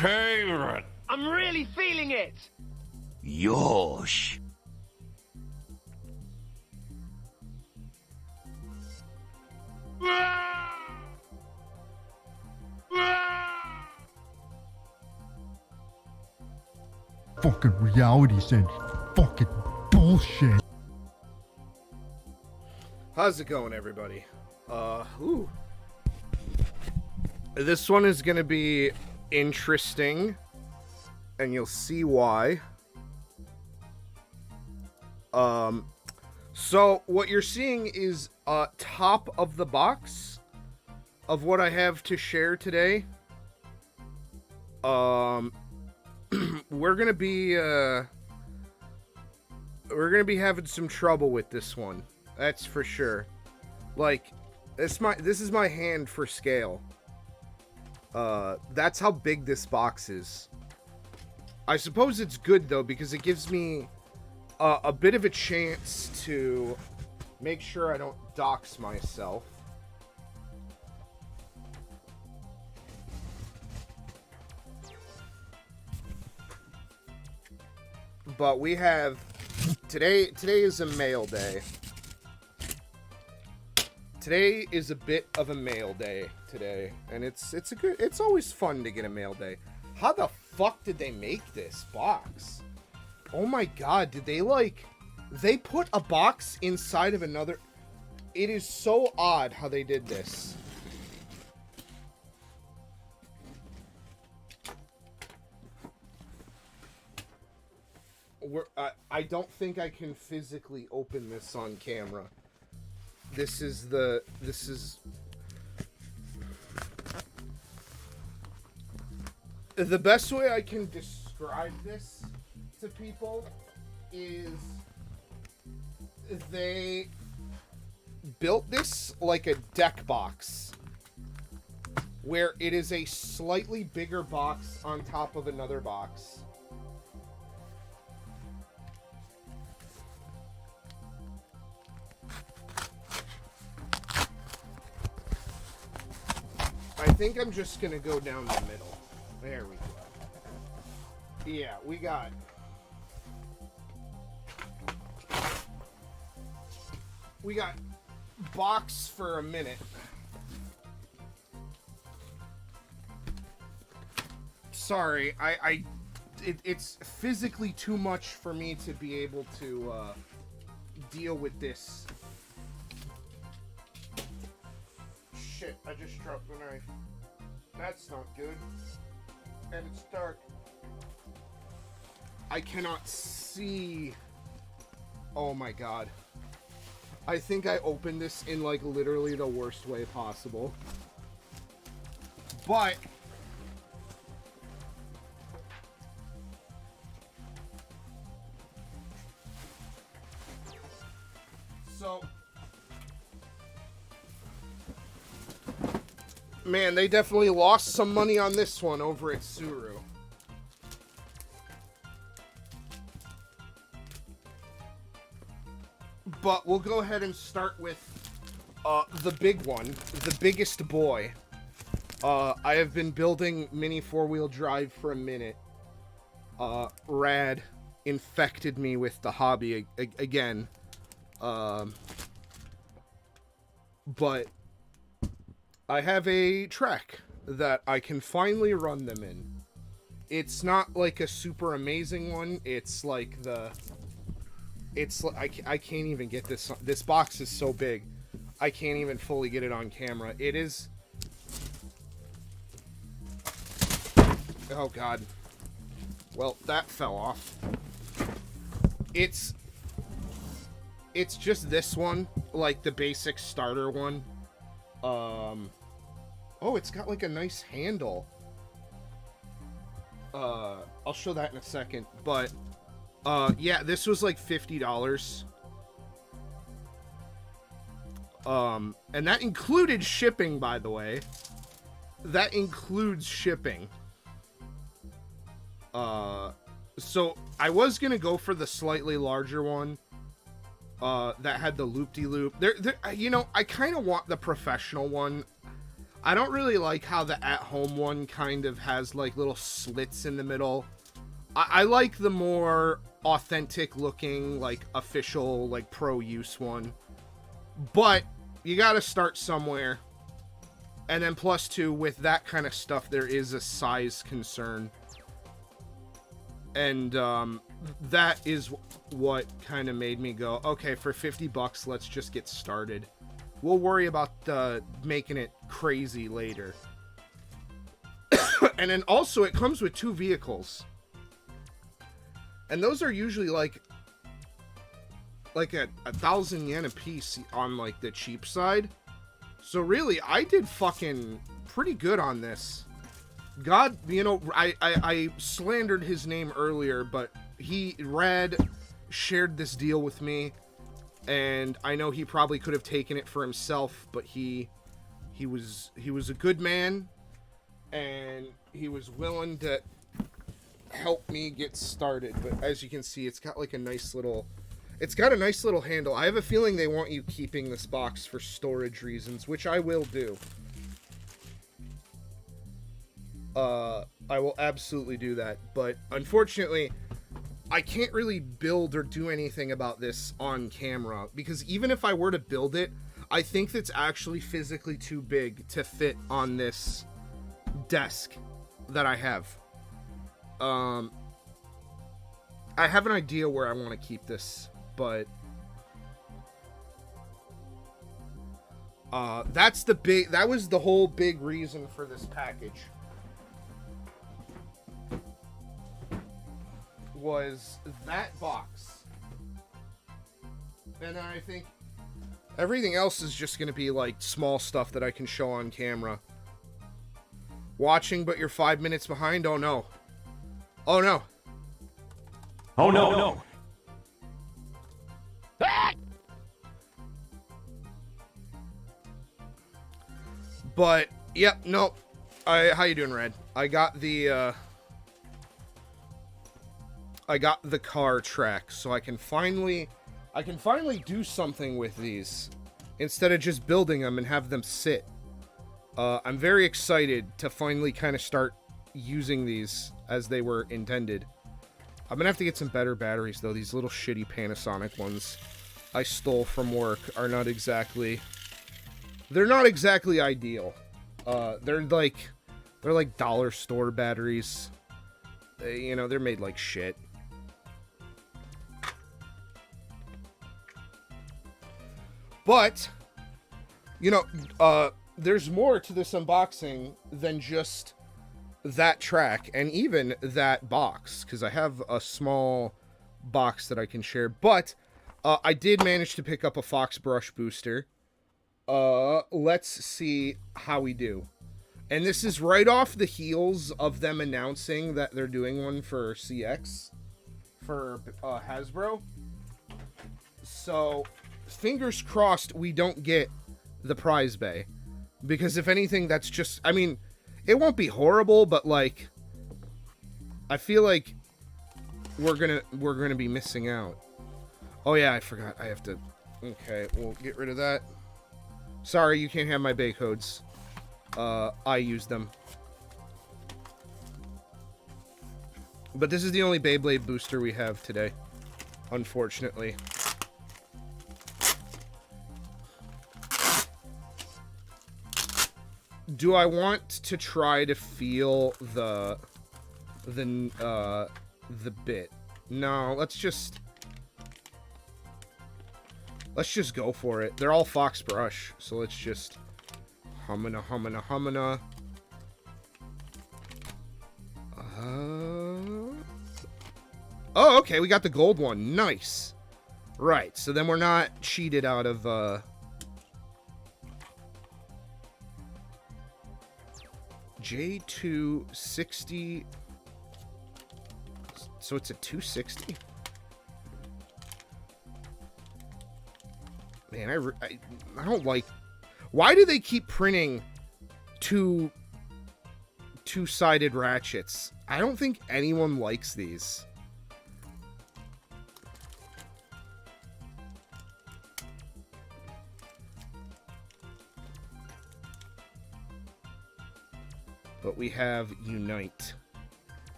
favorite. I'm really feeling it. Yosh. Fucking reality sense. Fucking bullshit. How's it going, everybody? This one is gonna be interesting, and you'll see why. So what you're seeing is top of the box of what I have to share today. We're gonna be having some trouble with this one. That's for sure. Like, this is my hand for scale. That's how big this box is. I suppose it's good though, because it gives me a bit of a chance to make sure I don't dox myself. But we have today is a mail day. Today is a bit of a mail day today, and it's always fun to get a mail day. How the fuck did they make this box? Oh my god, did they put a box inside of another? It is so odd how they did this. I don't think I can physically open this on camera. This is the best way I can describe this to people is they built this like a deck box, where it is a slightly bigger box on top of another box. I think I'm just gonna go down the middle. There we go. Yeah, we got box for a minute. Sorry, it's physically too much for me to be able to deal with this. Shit, I just dropped the knife. That's not good. And it's dark. I cannot see. Oh my god. I think I opened this in like literally the worst way possible. But so man, they definitely lost some money on this one over at Suru. But we'll go ahead and start with the big one, the biggest boy. I have been building mini four-wheel drive for a minute. Rad infected me with the hobby again. But I have a track that I can finally run them in. It's not like a super amazing one. It's like I can't even get this. This box is so big, I can't even fully get it on camera. It is. Oh god. Well, that fell off. It's just this one, like the basic starter one. Oh, it's got like a nice handle. I'll show that in a second, but yeah, this was like $50. And that included shipping, by the way. That includes shipping. So I was gonna go for the slightly larger one, that had the loop-de-loop. You know, I kind of want the professional one. I don't really like how the at-home one kind of has like little slits in the middle. I like the more authentic looking, like official, like pro use one. But you gotta start somewhere. And then plus two, with that kind of stuff, there is a size concern. And that is what kind of made me go, okay, for 50 bucks, let's just get started. We'll worry about making it crazy later. And then also, it comes with 2 vehicles. And those are usually like a 1,000 yen a piece on like the cheap side. So really, I did fucking pretty good on this. God, you know, I slandered his name earlier, but Rad shared this deal with me, and I know he probably could have taken it for himself, but he was a good man, and he was willing to help me get started. But as you can see, it's got like a nice little handle. I have a feeling they want you keeping this box for storage reasons, which I will do. I will absolutely do that, but unfortunately, I can't really build or do anything about this on camera, because even if I were to build it, I think that's actually physically too big to fit on this desk that I have. I have an idea where I want to keep this, but that was the whole big reason for this package. Was that box. And then I think everything else is just going to be like small stuff that I can show on camera. Watching, but you're 5 minutes behind? Oh no. Oh no. Oh no, no. But, yep, no. How you doing, Red? I got the car track, so I can finally do something with these instead of just building them and have them sit. I'm very excited to finally kind of start using these as they were intended. I'm gonna have to get some better batteries though. These little shitty Panasonic ones I stole from work are not exactly ideal. They're like dollar store batteries. You know, they're made like shit. But, you know, there's more to this unboxing than just that track and even that box, because I have a small box that I can share. But I did manage to pick up a Fox brush booster. Let's see how we do. And this is right off the heels of them announcing that they're doing one for CX, for Hasbro. So, fingers crossed we don't get the prize bay. Because if anything, that's just, I mean, it won't be horrible, but like, I feel like we're gonna be missing out. Oh yeah, I forgot. I have to, okay, we'll get rid of that. Sorry, you can't have my bay codes. I use them. But this is the only Beyblade booster we have today, unfortunately. Do I want to try to feel the bit? No, let's just go for it. They're all Fox brush, so let's just humana. Oh, okay, we got the gold one. Nice. Right, so then we're not cheated out of J260. So it's a 260? Man, I don't like... Why do they keep printing two-sided ratchets? I don't think anyone likes these. But we have Unite,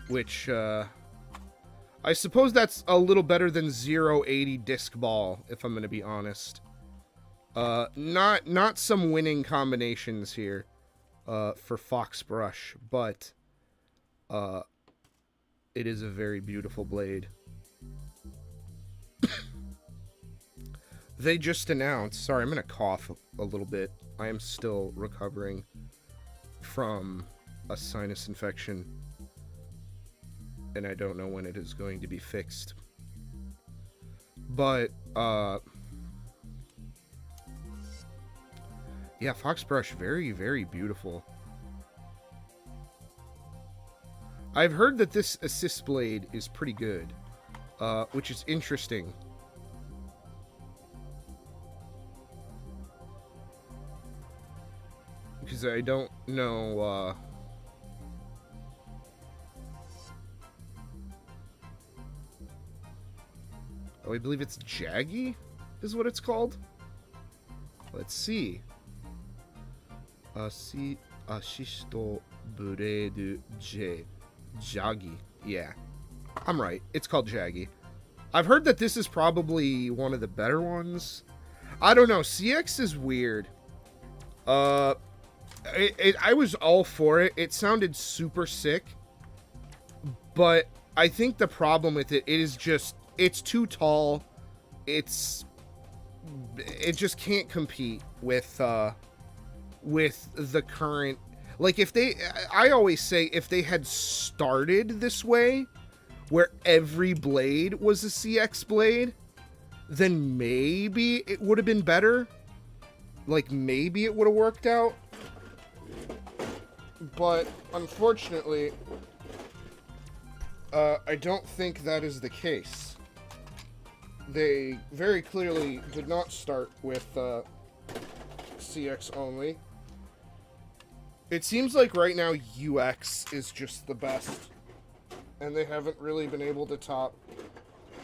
which I suppose that's a little better than 080 disc ball, if I'm going to be honest. Not some winning combinations here for Fox Brush, but it is a very beautiful blade. They just announced, sorry, I'm going to cough a little bit. I am still recovering from a sinus infection, and I don't know when it is going to be fixed. But, yeah, Fox Brush, very, very beautiful. I've heard that this assist blade is pretty good, which is interesting. Because I don't know, oh, I believe it's Jaggy, is what it's called. Let's see. Ashisto Buredu J. Jaggy. Yeah, I'm right. It's called Jaggy. I've heard that this is probably one of the better ones. I don't know. CX is weird. I was all for it. It sounded super sick. But I think the problem with it is just, it's too tall. It just can't compete with the current, like, if they, I always say, if they had started this way, where every blade was a CX blade, then maybe it would have been better. Like, maybe it would have worked out. But, unfortunately, I don't think that is the case. They very clearly did not start with CX only. It seems like right now UX is just the best, and they haven't really been able to top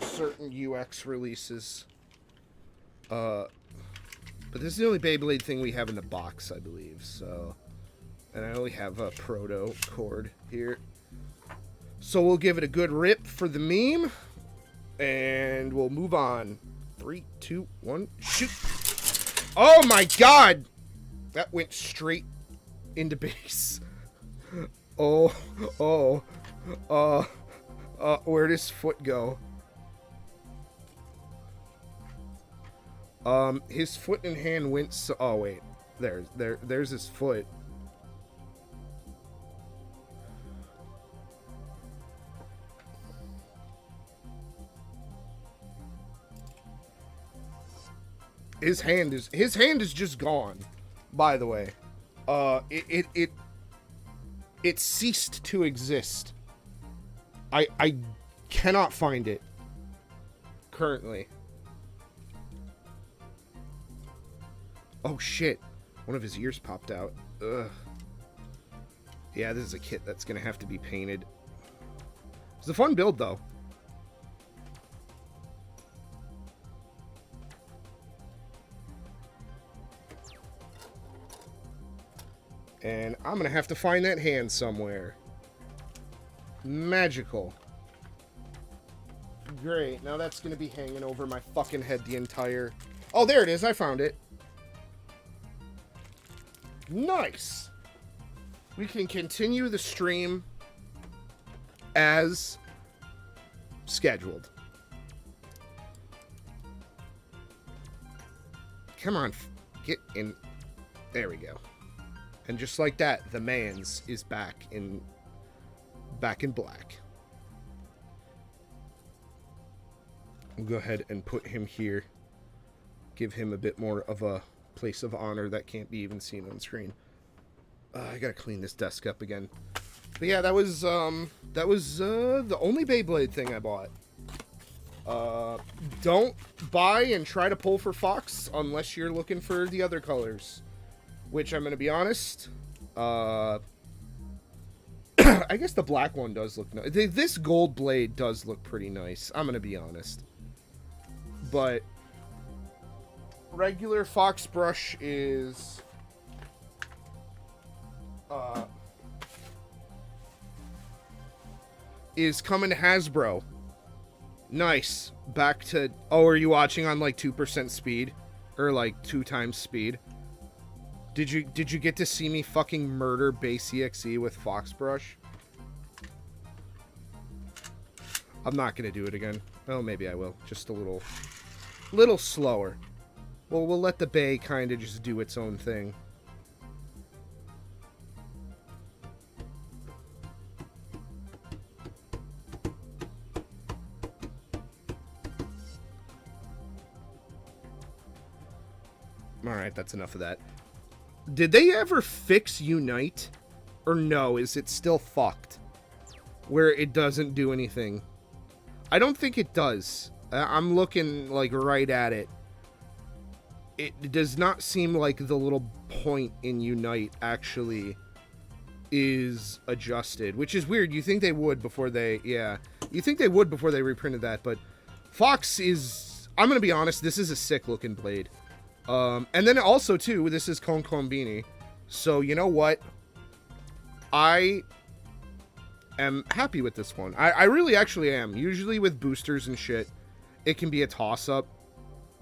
certain UX releases. But this is the only Beyblade thing we have in the box, I believe, so... And I only have a proto cord here. So we'll give it a good rip for the meme, and we'll move on. 3, 2, 1, shoot! Oh my god! That went straight into base. Where'd his foot go? His foot and hand went so... Oh, wait. There's his foot. His hand is just gone, by the way. It ceased to exist. I cannot find it currently. Oh shit. One of his ears popped out. Ugh. Yeah, this is a kit that's gonna have to be painted. It's a fun build though. And I'm going to have to find that hand somewhere. Magical. Great. Now that's going to be hanging over my fucking head the entire... Oh, there it is. I found it. Nice. We can continue the stream as scheduled. Come on. Get in. There we go. And just like that, the man's is back in black. We'll go ahead and put him here. Give him a bit more of a place of honor that can't be even seen on screen. I gotta clean this desk up again. But yeah, that was the only Beyblade thing I bought. Don't buy and try to pull for Fox unless you're looking for the other colors. Which, I'm going to be honest, I guess the black one does look nice. This gold blade does look pretty nice, I'm going to be honest. But regular Fox brush is is coming to Hasbro. Nice. Back to... Oh, are you watching on like 2% speed? Or like 2 times speed? Did you get to see me fucking murder Base EXE with Foxbrush? I'm not gonna do it again. Oh, maybe I will. Just a little slower. Well, we'll let the Bay kind of just do its own thing. Alright, that's enough of that. Did they ever fix Unite? Or no, is it still fucked? Where it doesn't do anything? I don't think it does. I'm looking, like, right at it. It does not seem like the little point in Unite actually is adjusted, which is weird. You think they would before they... Yeah. You think they would before they reprinted that, but Fox is... I'm gonna be honest, this is a sick-looking blade. And then also, too, this is Concombini. So, you know what? I am happy with this one. I really actually am. Usually with boosters and shit, it can be a toss-up.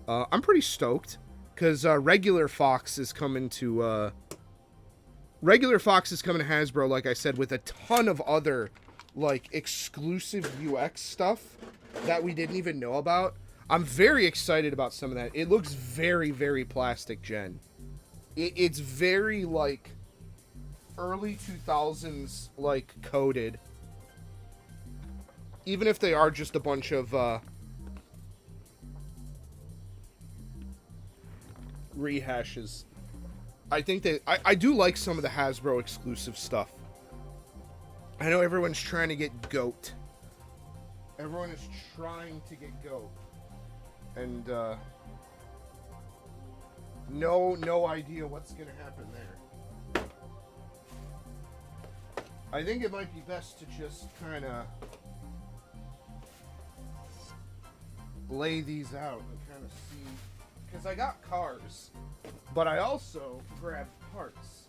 I'm pretty stoked, because regular Fox is coming to... regular Fox is coming to Hasbro, like I said, with a ton of other, like, exclusive UX stuff that we didn't even know about. I'm very excited about some of that. It looks very, very plastic gen. It's very, like, early 2000s, like, coded. Even if they are just a bunch of, rehashes. I think that... I do like some of the Hasbro exclusive stuff. I know everyone's trying to get GOAT. Everyone is trying to get GOAT. And, no idea what's gonna happen there. I think it might be best to just kind of lay these out and kind of see, because I got cars, but I also grabbed parts.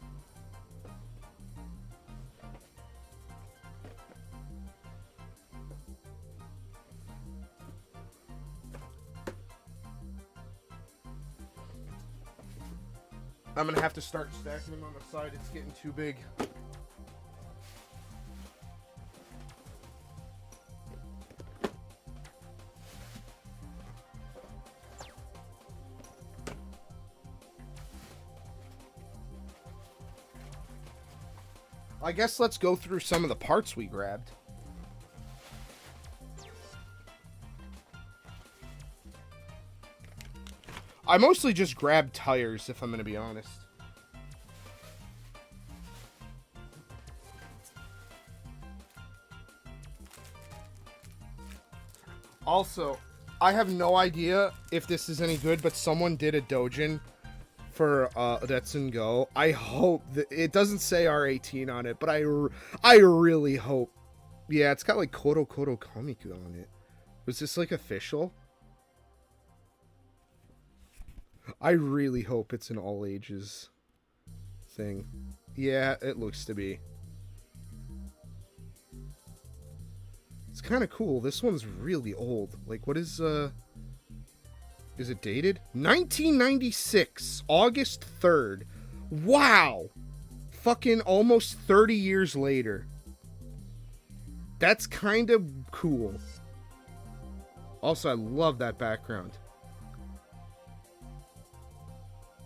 I'm gonna have to start stacking them on the side. It's getting too big. I guess let's go through some of the parts we grabbed. I mostly just grabbed tires, if I'm going to be honest. Also, I have no idea if this is any good, but someone did a dojin for Let's Go. I hope that it doesn't say R18 on it, but I really hope. Yeah, it's got like Koro Kamiku on it. Was this like official? I really hope it's an all ages thing. Yeah, it looks to be. It's kind of cool. This one's really old. Like, what is it dated? 1996, August 3rd. Wow! Fucking almost 30 years later. That's kind of cool. Also, I love that background.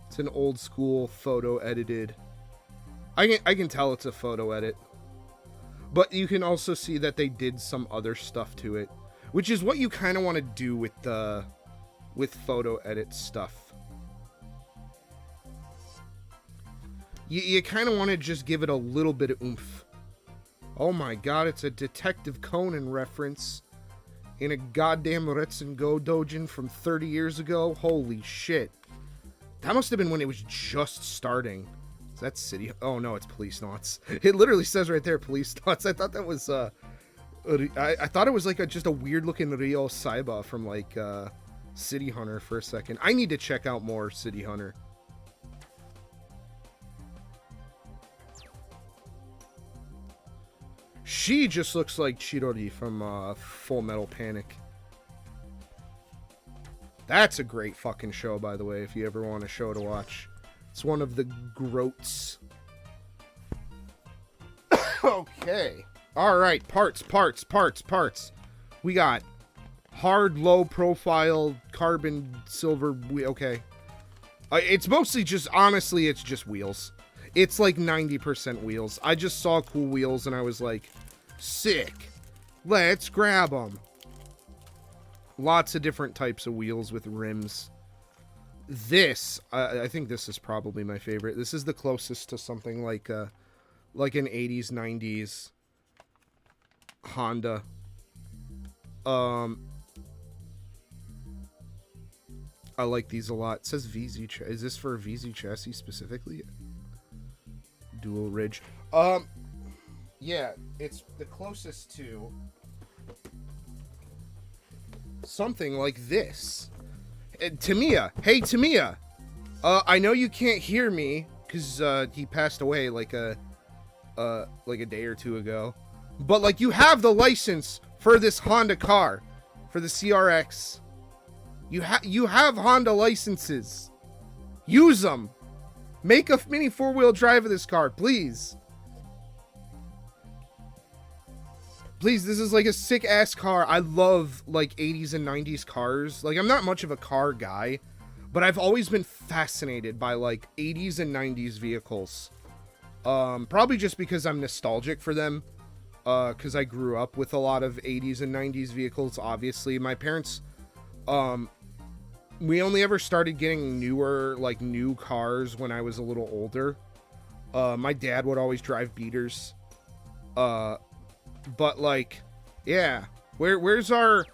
It's an old school photo edited. I can tell it's a photo edit. But you can also see that they did some other stuff to it, which is what you kind of want to do with photo edit stuff. You kind of want to just give it a little bit of oomph. Oh my god, it's a Detective Conan reference in a goddamn Let's Go dojin from 30 years ago. Holy shit. That must have been when it was just starting. Is that City? Oh no, it's Police Knots. It literally says right there, Police Knots. I thought that was, I thought it was like just a weird looking Ryo Saiba from like, City Hunter for a second. I need to check out more City Hunter. She just looks like Chidori from Full Metal Panic. That's a great fucking show, by the way, if you ever want a show to watch. It's one of the groats. Okay. Alright, parts. We got hard, low profile, carbon, silver, okay. It's mostly just, honestly, it's just wheels. It's like 90% wheels. I just saw cool wheels and I was like, sick. Let's grab them. Lots of different types of wheels with rims. This, I think this is probably my favorite. This is the closest to something like an 80s, 90s Honda. I like these a lot. It says VZ. Is this for a VZ chassis specifically? Dual ridge. Yeah, it's the closest to something like this. Tamiya. Hey, Tamiya. I know you can't hear me because he passed away like a day or two ago. But like, you have the license for this Honda car, for the CRX. You have Honda licenses. Use them. Make a mini 4-wheel drive of this car, please. Please, this is like a sick ass car. I love like 80s and 90s cars. Like, I'm not much of a car guy, but I've always been fascinated by like 80s and 90s vehicles. Probably just because I'm nostalgic for them. Because I grew up with a lot of 80s and 90s vehicles, obviously. My parents, we only ever started getting new cars when I was a little older. My dad would always drive beaters. But like, yeah. Where's our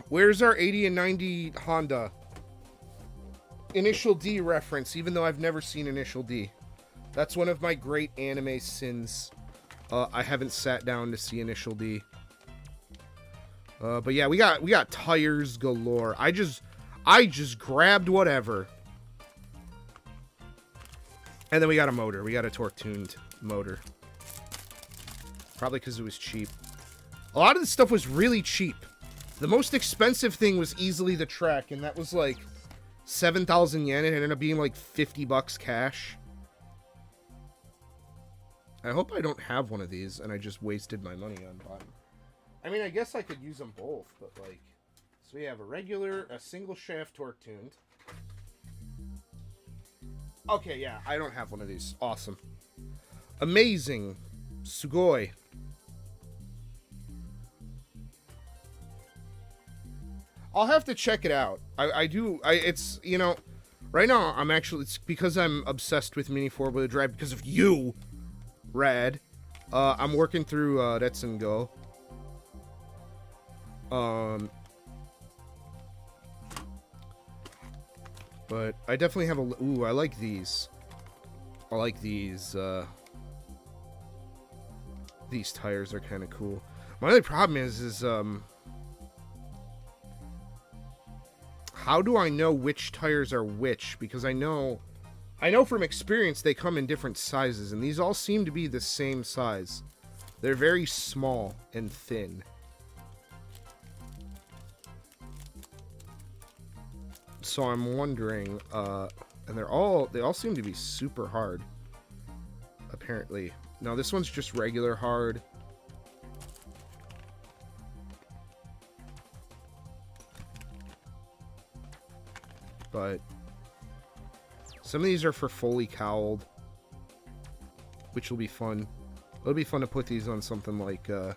where's our 80 and 90 Honda? Initial D reference, even though I've never seen Initial D. That's one of my great anime sins. I haven't sat down to see Initial D. But yeah, we got tires galore. I just grabbed whatever. And then we got a motor. We got a torque-tuned motor. Probably because it was cheap. A lot of this stuff was really cheap. The most expensive thing was easily the track, and that was like 7,000 yen. It ended up being like 50 bucks cash. I hope I don't have one of these and I just wasted my money on buying. I mean, I guess I could use them both, but like... So we have a single shaft torque tuned. Okay, yeah, I don't have one of these. Awesome. Amazing. Sugoi. I'll have to check it out. It's, you know, right now it's because I'm obsessed with mini 4-wheel drive because of you, Rad. I'm working through Let's Go. But I definitely have ooh, I like these. I like these tires are kind of cool. My only problem is how do I know which tires are which? Because I know from experience they come in different sizes, and these all seem to be the same size. They're very small and thin. So I'm wondering, and they all seem to be super hard, apparently. Now this one's just regular hard. But some of these are for fully cowled, which will be fun. It'll be fun to put these on something like a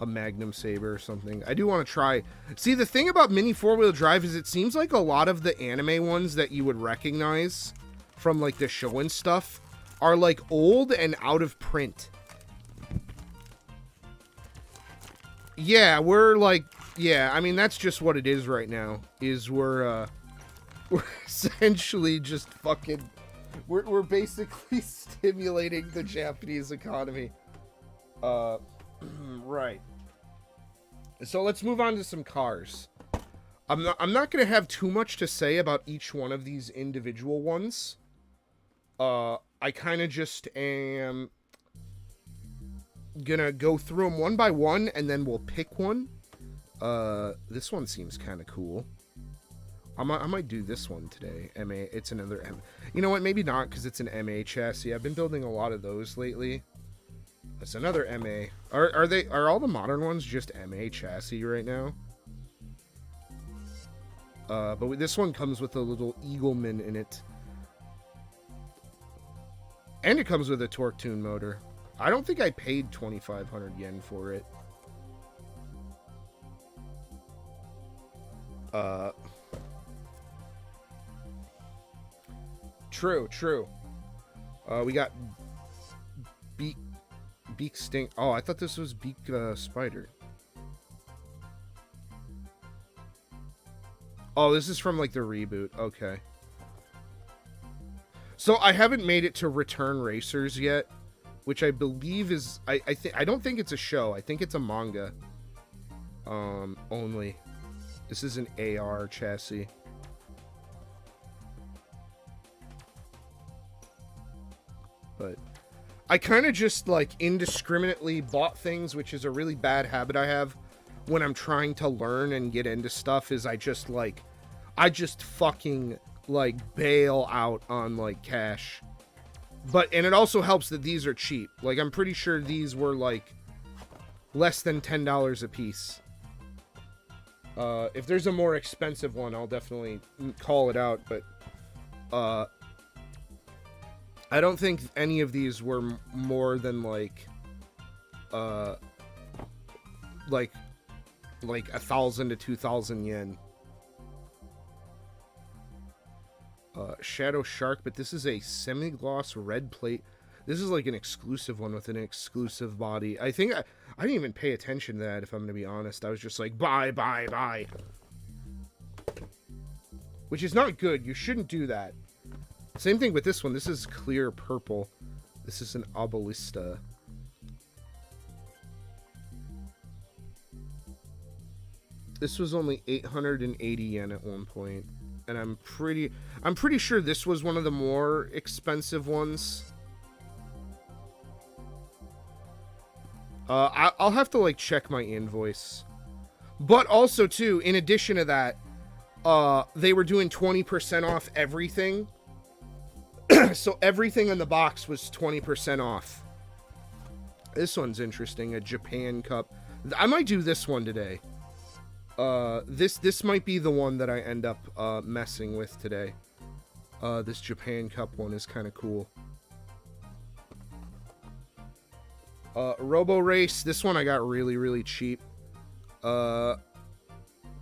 Magnum Saber or something. I do want to try. See, the thing about mini 4-wheel drive is it seems like a lot of the anime ones that you would recognize from like the show and stuff are like old and out of print. Yeah, we're like, yeah, I mean, that's just what it is right now, is we're essentially just fucking, we're basically stimulating the Japanese economy. Right. So let's move on to some cars. I'm not going to have too much to say about each one of these individual ones. I kind of just am... gonna go through them one by one, and then we'll pick one. This one seems kind of cool. I might do this one today. MA, it's another M. You know what? Maybe not, because it's an MA chassis. I've been building a lot of those lately. It's another MA. Are all the modern ones just MA chassis right now? But this one comes with a little Eagleman in it. And it comes with a torque tune motor. I don't think I paid 2,500 yen for it. True. We got Beak Sting. Oh, I thought this was Beak Spider. Oh, this is from like the reboot. Okay. So I haven't made it to Return Racers yet, which I believe is I don't think it's a show. I think it's a manga. Only. This is an AR chassis. But I kind of just like indiscriminately bought things, which is a really bad habit I have when I'm trying to learn and get into stuff. Is I just fucking like bail out on like cash. And it also helps that these are cheap. Like I'm pretty sure these were like less than $10 a piece. If there's a more expensive one, I'll definitely call it out, but I don't think any of these were more than like 1,000 to 2,000 yen. Shadow Shark, but this is a semi-gloss red plate. This is like an exclusive one with an exclusive body. I think I didn't even pay attention to that, if I'm going to be honest. I was just like, buy. Which is not good. You shouldn't do that. Same thing with this one. This is clear purple. This is an Obelista. This was only 880 yen at one point. And I'm pretty sure this was one of the more expensive ones. I'll have to like check my invoice. But also too, in addition to that, they were doing 20% off everything. So everything in the box was 20% off. This one's interesting, a Japan Cup. I might do this one today. This might be the one that I end up messing with today. This Japan Cup one is kind of cool. Robo Race, this one I got really cheap. I'm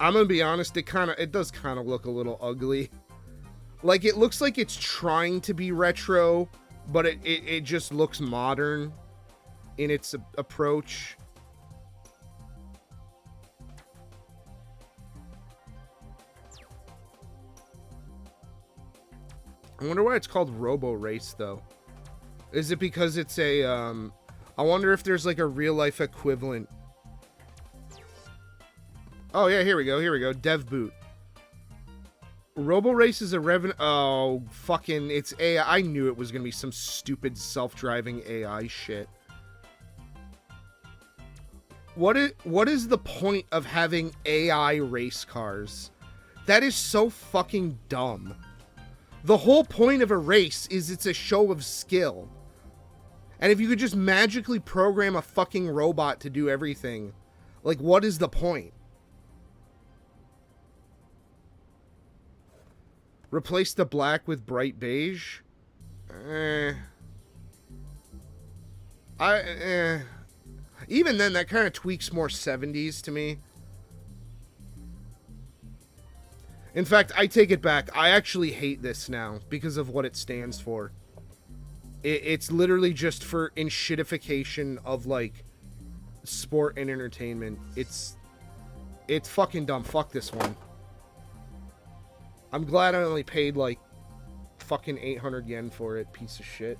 gonna be honest, it does kind of look a little ugly. Like, it looks like it's trying to be retro, but it just looks modern in its approach. I wonder why it's called Robo Race, though. Is it because it's a, I wonder if there's like a real-life equivalent. Oh, yeah, here we go. Dev Boot. Robo Race is a oh, fucking, it's AI. I knew it was going to be some stupid self-driving AI shit. What is the point of having AI race cars? That is so fucking dumb. The whole point of a race is it's a show of skill. And if you could just magically program a fucking robot to do everything, like, what is the point? Replace the black with bright beige? Even then, that kind of tweaks more 70s to me. In fact, I take it back. I actually hate this now because of what it stands for. It's literally just for enshittification of, like, sport and entertainment. It's fucking dumb. Fuck this one. I'm glad I only paid, like, fucking 800 yen for it, piece of shit.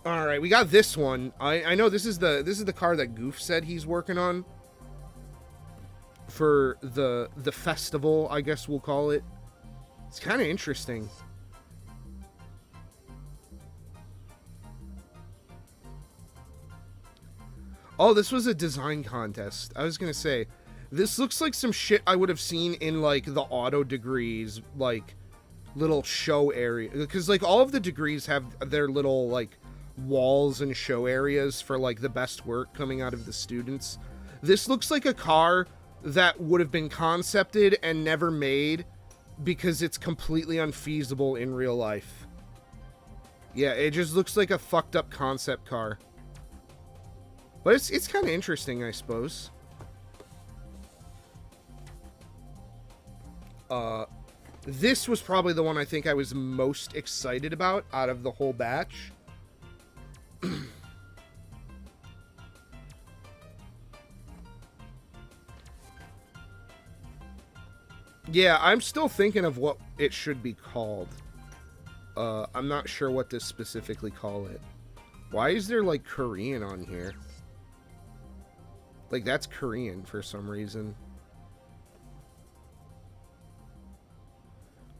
Alright, we got this one. I know this is the car that Goof said he's working on. For the festival, I guess we'll call it. It's kind of interesting. Oh, this was a design contest. I was gonna say, this looks like some shit I would have seen in, like, the auto degrees, like, little show area. Because, like, all of the degrees have their little, like, walls and show areas for, like, the best work coming out of the students. This looks like a car that would have been concepted and never made because it's completely unfeasible in real life. Yeah, it just looks like a fucked up concept car. But it's kind of interesting, I suppose. This was probably the one I think I was most excited about out of the whole batch. Yeah, I'm still thinking of what it should be called. I'm not sure what to specifically call it. Why is there, like, Korean on here? Like, that's Korean for some reason.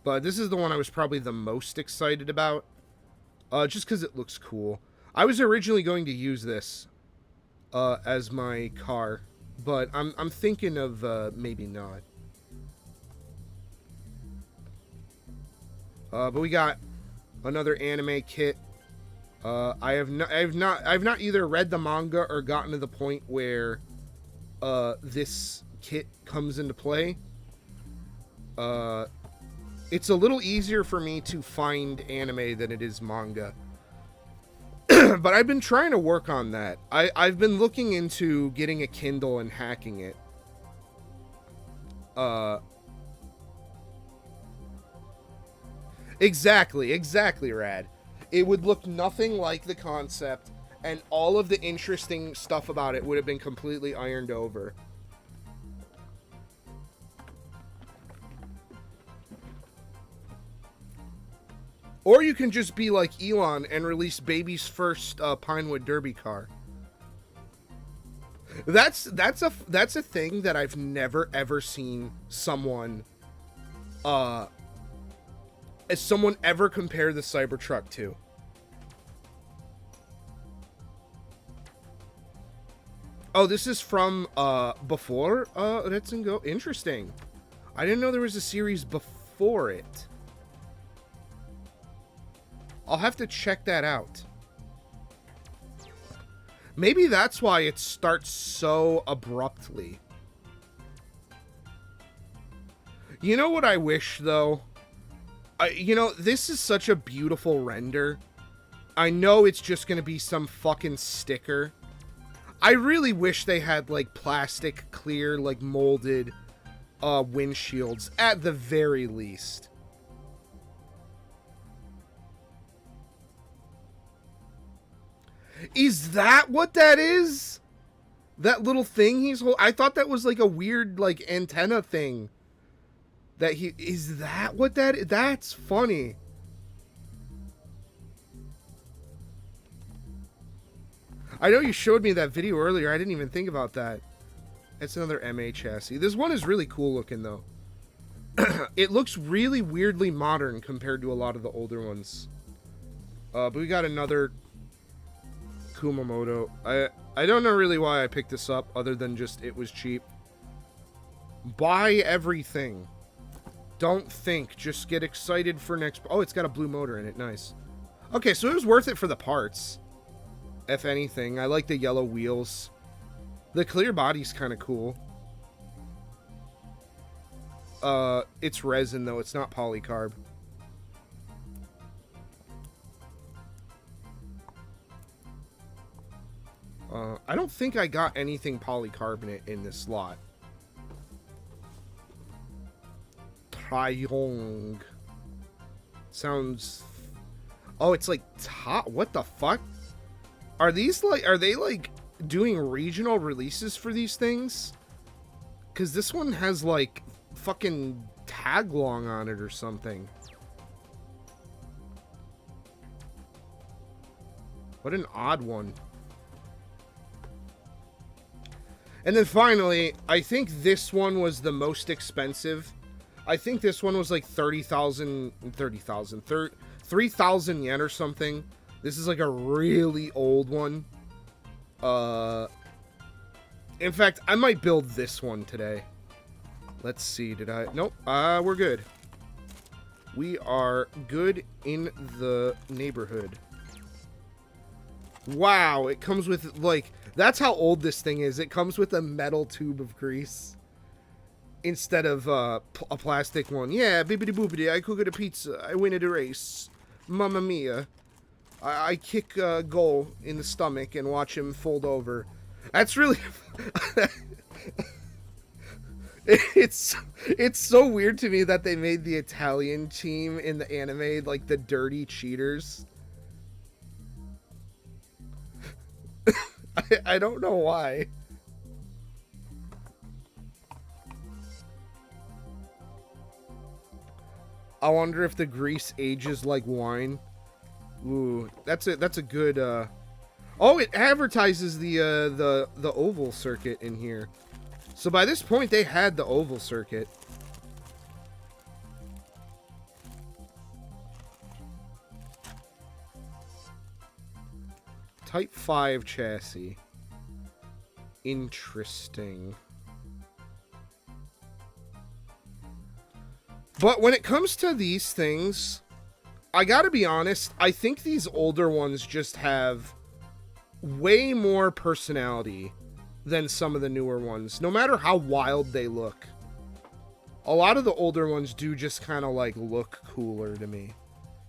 But this is the one I was probably the most excited about. Just because it looks cool. I was originally going to use this as my car. But I'm thinking of maybe not. But we got another anime kit. I've not either read the manga or gotten to the point where this kit comes into play. It's a little easier for me to find anime than it is manga. But I've been trying to work on that. I've been looking into getting a Kindle and hacking it. Exactly, Rad. It would look nothing like the concept, and all of the interesting stuff about it would have been completely ironed over. Or you can just be like Elon and release baby's first Pinewood Derby car. That's a thing that I've never ever seen someone ever compare the Cybertruck to. Oh, this is from before Let's Go. Interesting. I didn't know there was a series before it. I'll have to check that out. Maybe that's why it starts so abruptly. You know what I wish, though? You know, this is such a beautiful render. I know it's just going to be some fucking sticker. I really wish they had, like, plastic, clear, like, molded windshields, at the very least. Is that what that is? That little thing he's holding? I thought that was like a weird, like, antenna thing. That he... Is that what that is? That's funny. I know you showed me that video earlier. I didn't even think about that. It's another MA chassis. This one is really cool looking, though. It looks really weirdly modern compared to a lot of the older ones. But we got another... Kumamoto. I don't know really why I picked this up other than just it was cheap. Buy everything. Don't think. Just get excited for next... Oh, it's got a blue motor in it. Nice. Okay, so it was worth it for the parts. If anything. I like the yellow wheels. The clear body's kind of cool. It's resin, though. It's not polycarb. I don't think I got anything polycarbonate in this slot. Triong. Sounds... Oh, it's like top... What the fuck? Are these like... Are they like doing regional releases for these things? Because this one has like fucking tag-long on it or something. What an odd one. And then finally, I think this one was the most expensive. I think this one was like 3,000 yen or something. This is like a really old one. In fact, I might build this one today. Let's see, did I? Nope, we're good. We are good in the neighborhood. Wow, it comes with, like, that's how old this thing is. It comes with a metal tube of grease instead of a plastic one. Yeah, bibbidi boobidi, I cook a pizza. I win at a race. Mamma mia. I kick a goal in the stomach and watch him fold over. That's really... It's so weird to me that they made the Italian team in the anime like the dirty cheaters. I don't know why. I wonder if the grease ages like wine. Ooh, that's a good Oh, it advertises the oval circuit in here. So by this point they had the oval circuit. Type 5 chassis. Interesting. But when it comes to these things, I gotta be honest, I think these older ones just have way more personality than some of the newer ones, no matter how wild they look. A lot of the older ones do just kind of like look cooler to me.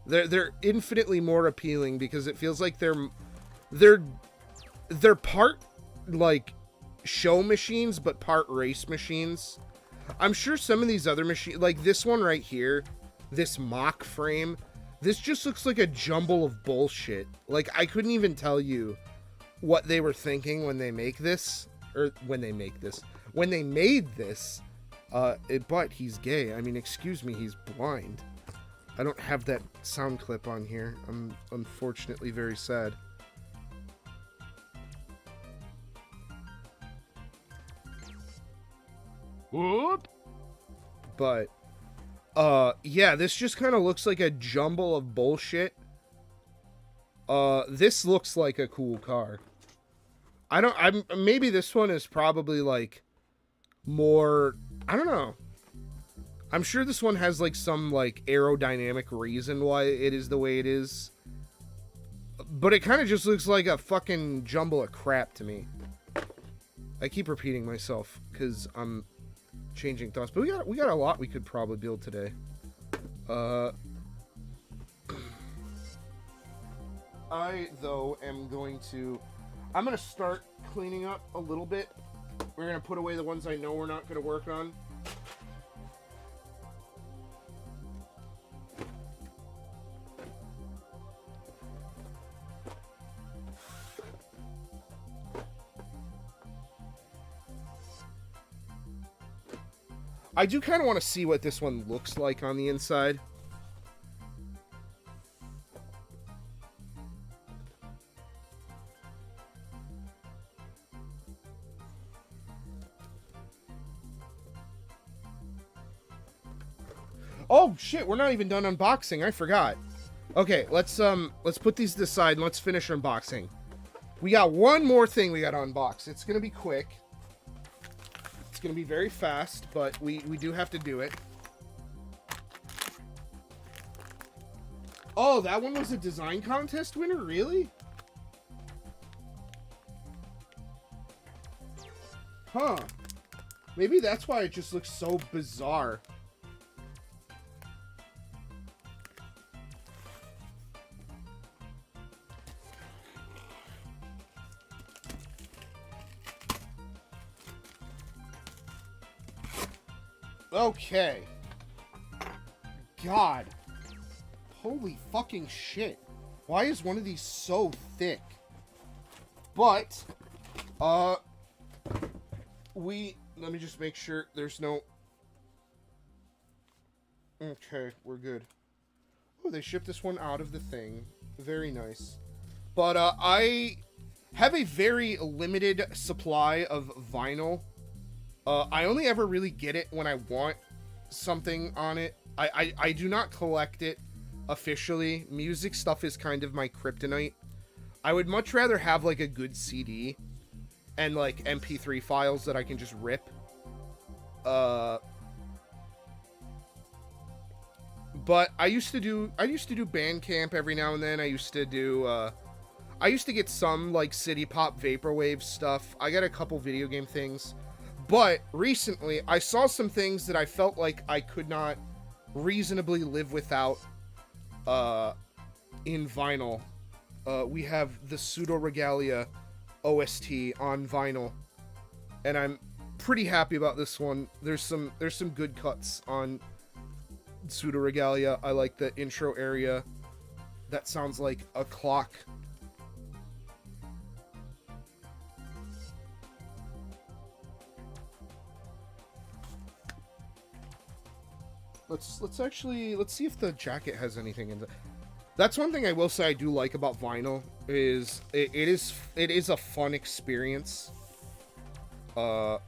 They're infinitely more appealing because it feels like they're part like show machines but part race machines. I'm sure some of these other machines, like this one right here, this mock frame, this just looks like a jumble of bullshit. Like I couldn't even tell you what they were thinking when they make this, or when they made this. But he's gay. I mean, excuse me, he's blind. I don't have that sound clip on here. I'm unfortunately very sad. Whoop. But, yeah, this just kind of looks like a jumble of bullshit. This looks like a cool car. Maybe this one is probably, like, more, I don't know. I'm sure this one has, like, some, like, aerodynamic reason why it is the way it is. But it kind of just looks like a fucking jumble of crap to me. I keep repeating myself, because I'm changing thoughts. But we got a lot we could probably build today. I, though, am going to... I'm going to start cleaning up a little bit. We're going to put away the ones I know we're not going to work on. I do kind of want to see what this one looks like on the inside. Oh shit, we're not even done unboxing. I forgot. Okay, let's put these to the side and let's finish unboxing. We got one more thing we got to unbox. It's going to be quick. It's going to be very fast, but we do have to do it. Oh, that one was a design contest winner? Really? Huh. Maybe that's why it just looks so bizarre. Okay. God. Holy fucking shit. Why is one of these so thick? But, let me just make sure there's no... Okay, we're good. Oh, they shipped this one out of the thing. Very nice. But, I have a very limited supply of vinyl. I only ever really get it when I want something on it. I do not collect it officially. Music stuff is kind of my kryptonite. I would much rather have like a good CD. and like MP3 files that I can just rip. But I used to do Bandcamp every now and then. I used to get some like City Pop Vaporwave stuff. I got a couple video game things. But recently I saw some things that I felt like I could not reasonably live without in vinyl. We have the Pseudo Regalia OST on vinyl, and I'm pretty happy about this one. There's some good cuts on Pseudo Regalia. I like the intro area. That sounds like a clock. Let's see if the jacket has anything in it. That's one thing I will say I do like about vinyl is it is a fun experience. Okay,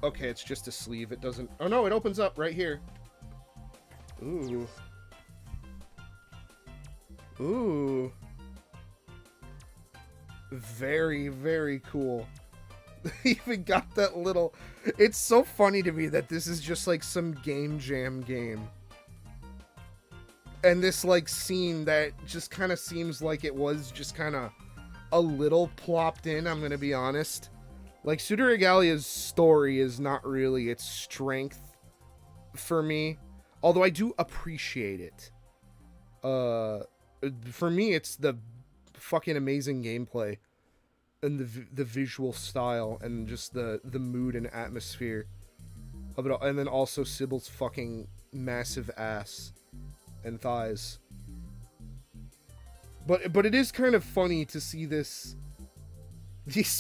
it's just a sleeve. It doesn't. Oh no, it opens up right here. Ooh. Ooh. Very, very cool. Even got that little... It's so funny to me that this is just like some Game Jam game. And this like scene that just kind of seems like it was just kind of a little plopped in, I'm gonna be honest. Like, Pseudo Regalia's story is not really its strength for me. Although I do appreciate it. For me, it's the fucking amazing gameplay. And the visual style and just the mood and atmosphere of it all. And then also Sybil's fucking massive ass and thighs. But it is kind of funny to see these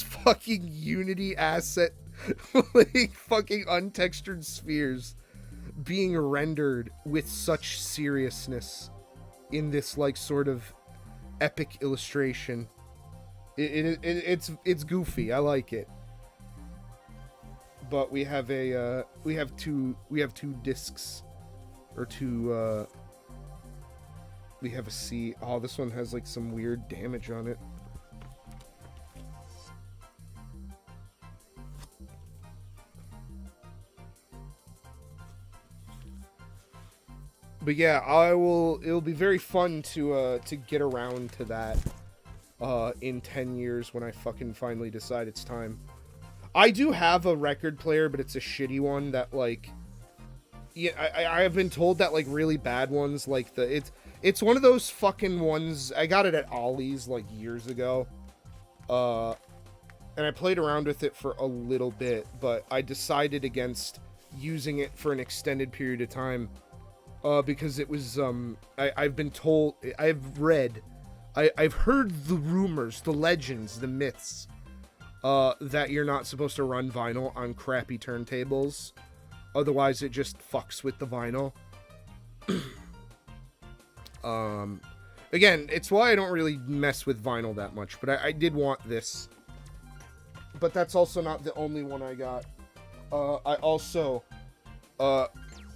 fucking Unity asset like fucking untextured spheres being rendered with such seriousness in this like sort of epic illustration. It's goofy. I like it. But we have two discs, or two. We have a C. Oh, this one has like some weird damage on it. But yeah, it'll be very fun to get around to that. In 10 years when I fucking finally decide it's time. I do have a record player, but it's a shitty one that like, yeah, I have been told that like really bad ones, like it's one of those fucking ones. I got it at Ollie's like years ago, and I played around with it for a little bit, but I decided against using it for an extended period of time, because it was I've been told, I've heard the rumors, the legends, the myths, that you're not supposed to run vinyl on crappy turntables. Otherwise, it just fucks with the vinyl. Again, it's why I don't really mess with vinyl that much, but I did want this. But that's also not the only one I got. I also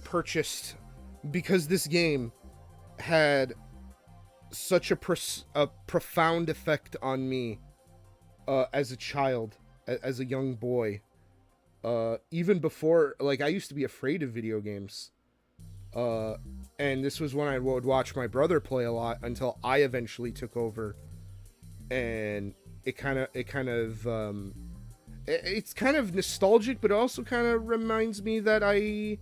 purchased, because this game had such a profound effect on me as a child, as a young boy, even before, like, I used to be afraid of video games, and this was when I would watch my brother play a lot until I eventually took over, and it's kind of nostalgic, but it also kind of reminds me that I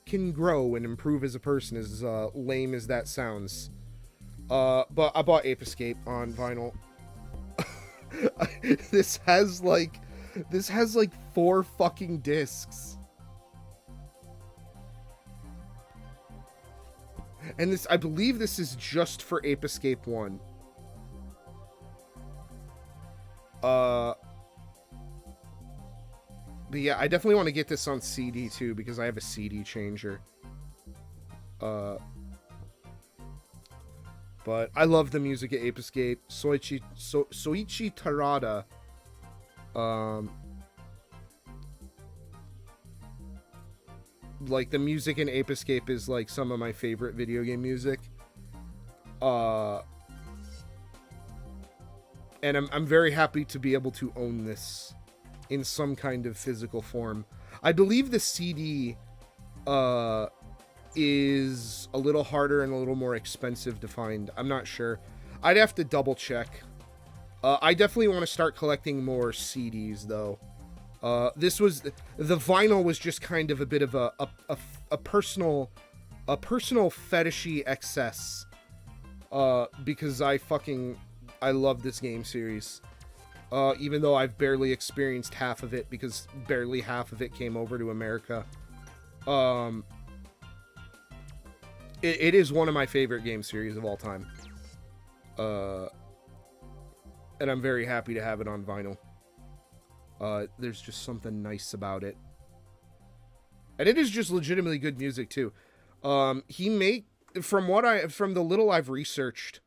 can grow and improve as a person, as lame as that sounds. But I bought Ape Escape on vinyl. This has like 4 fucking discs. And I believe this is just for Ape Escape 1. But yeah, I definitely want to get this on CD too, because I have a CD changer. But I love the music at Ape Escape. Soichi Tarada. Like, the music in Ape Escape is like some of my favorite video game music. And I'm very happy to be able to own this in some kind of physical form. I believe the CD is a little harder and a little more expensive to find. I'm not sure. I'd have to double check. I definitely want to start collecting more CDs though. The vinyl was just kind of a bit of a personal fetishy excess. Because I love this game series. Even though I've barely experienced half of it, because barely half of it came over to America. It is one of my favorite game series of all time. And I'm very happy to have it on vinyl. There's just something nice about it. And it is just legitimately good music too. From the little I've researched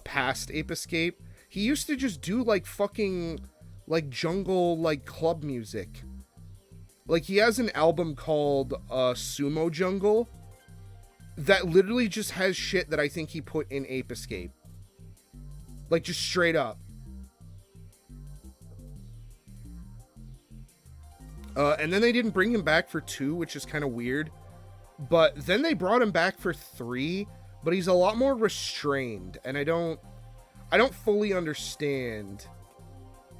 past Ape Escape, he used to just do like fucking like jungle like club music. Like he has an album called Sumo Jungle that literally just has shit that I think he put in Ape Escape. Like just straight up. And then they didn't bring him back for 2, which is kind of weird. But then they brought him back for 3, but he's a lot more restrained, and I don't fully understand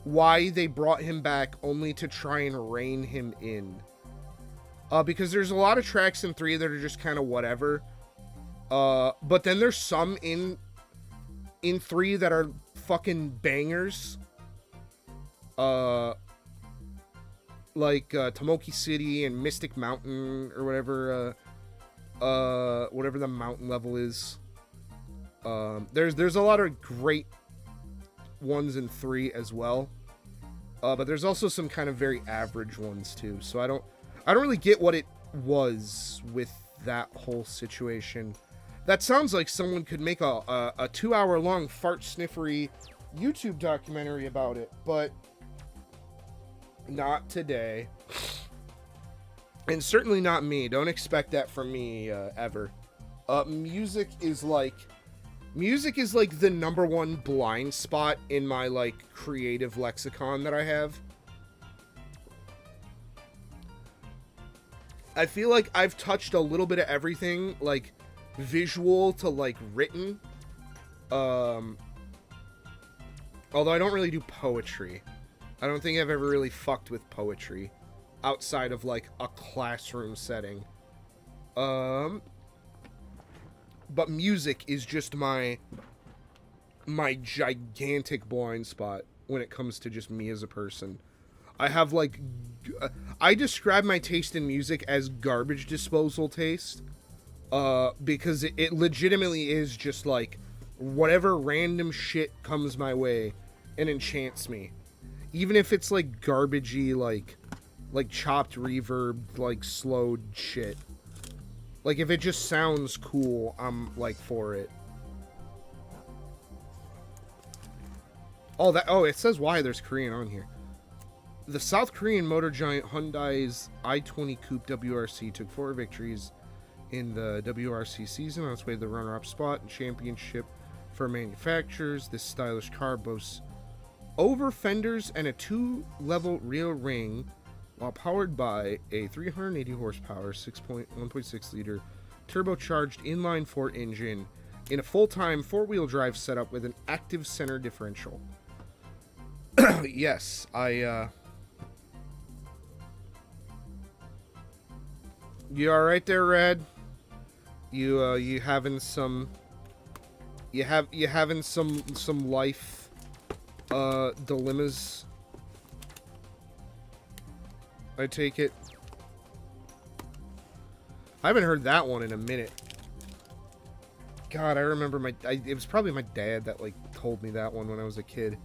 why they brought him back only to try and rein him in. Because there's a lot of tracks in 3 that are just kind of whatever. But then there's some in 3 that are fucking bangers. Like Tomoki City and Mystic Mountain or whatever the mountain level is. There's a lot of great ones in 3 as well. But there's also some kind of very average ones too. So I don't really get what it was with that whole situation. That sounds like someone could make a 2-hour long fart sniffery YouTube documentary about it, but not today. And certainly not me. Don't expect that from me ever. Music is like the number one blind spot in my like creative lexicon that I have. I feel like I've touched a little bit of everything, like visual to like written. Although I don't really do poetry. I don't think I've ever really fucked with poetry outside of like a classroom setting. But music is just my gigantic blind spot when it comes to just me as a person. I have like, I describe my taste in music as garbage disposal taste, because it legitimately is just like whatever random shit comes my way and enchants me. Even if it's like garbagey, like chopped reverb, like slowed shit. Like if it just sounds cool, I'm like for it. Oh, it says why there's Korean on here. The South Korean motor giant Hyundai's i20 Coupe WRC took 4 victories in the WRC season on its way to the runner-up spot and championship for manufacturers. This stylish car boasts over fenders and a 2-level rear ring, while powered by a 380 horsepower 1.6 liter turbocharged inline-4 engine in a full-time 4-wheel drive setup with an active center differential. Yes, you all right there, Red? You having some life dilemmas? I take it. I haven't heard that one in a minute. God, I remember it was probably my dad that like told me that one when I was a kid.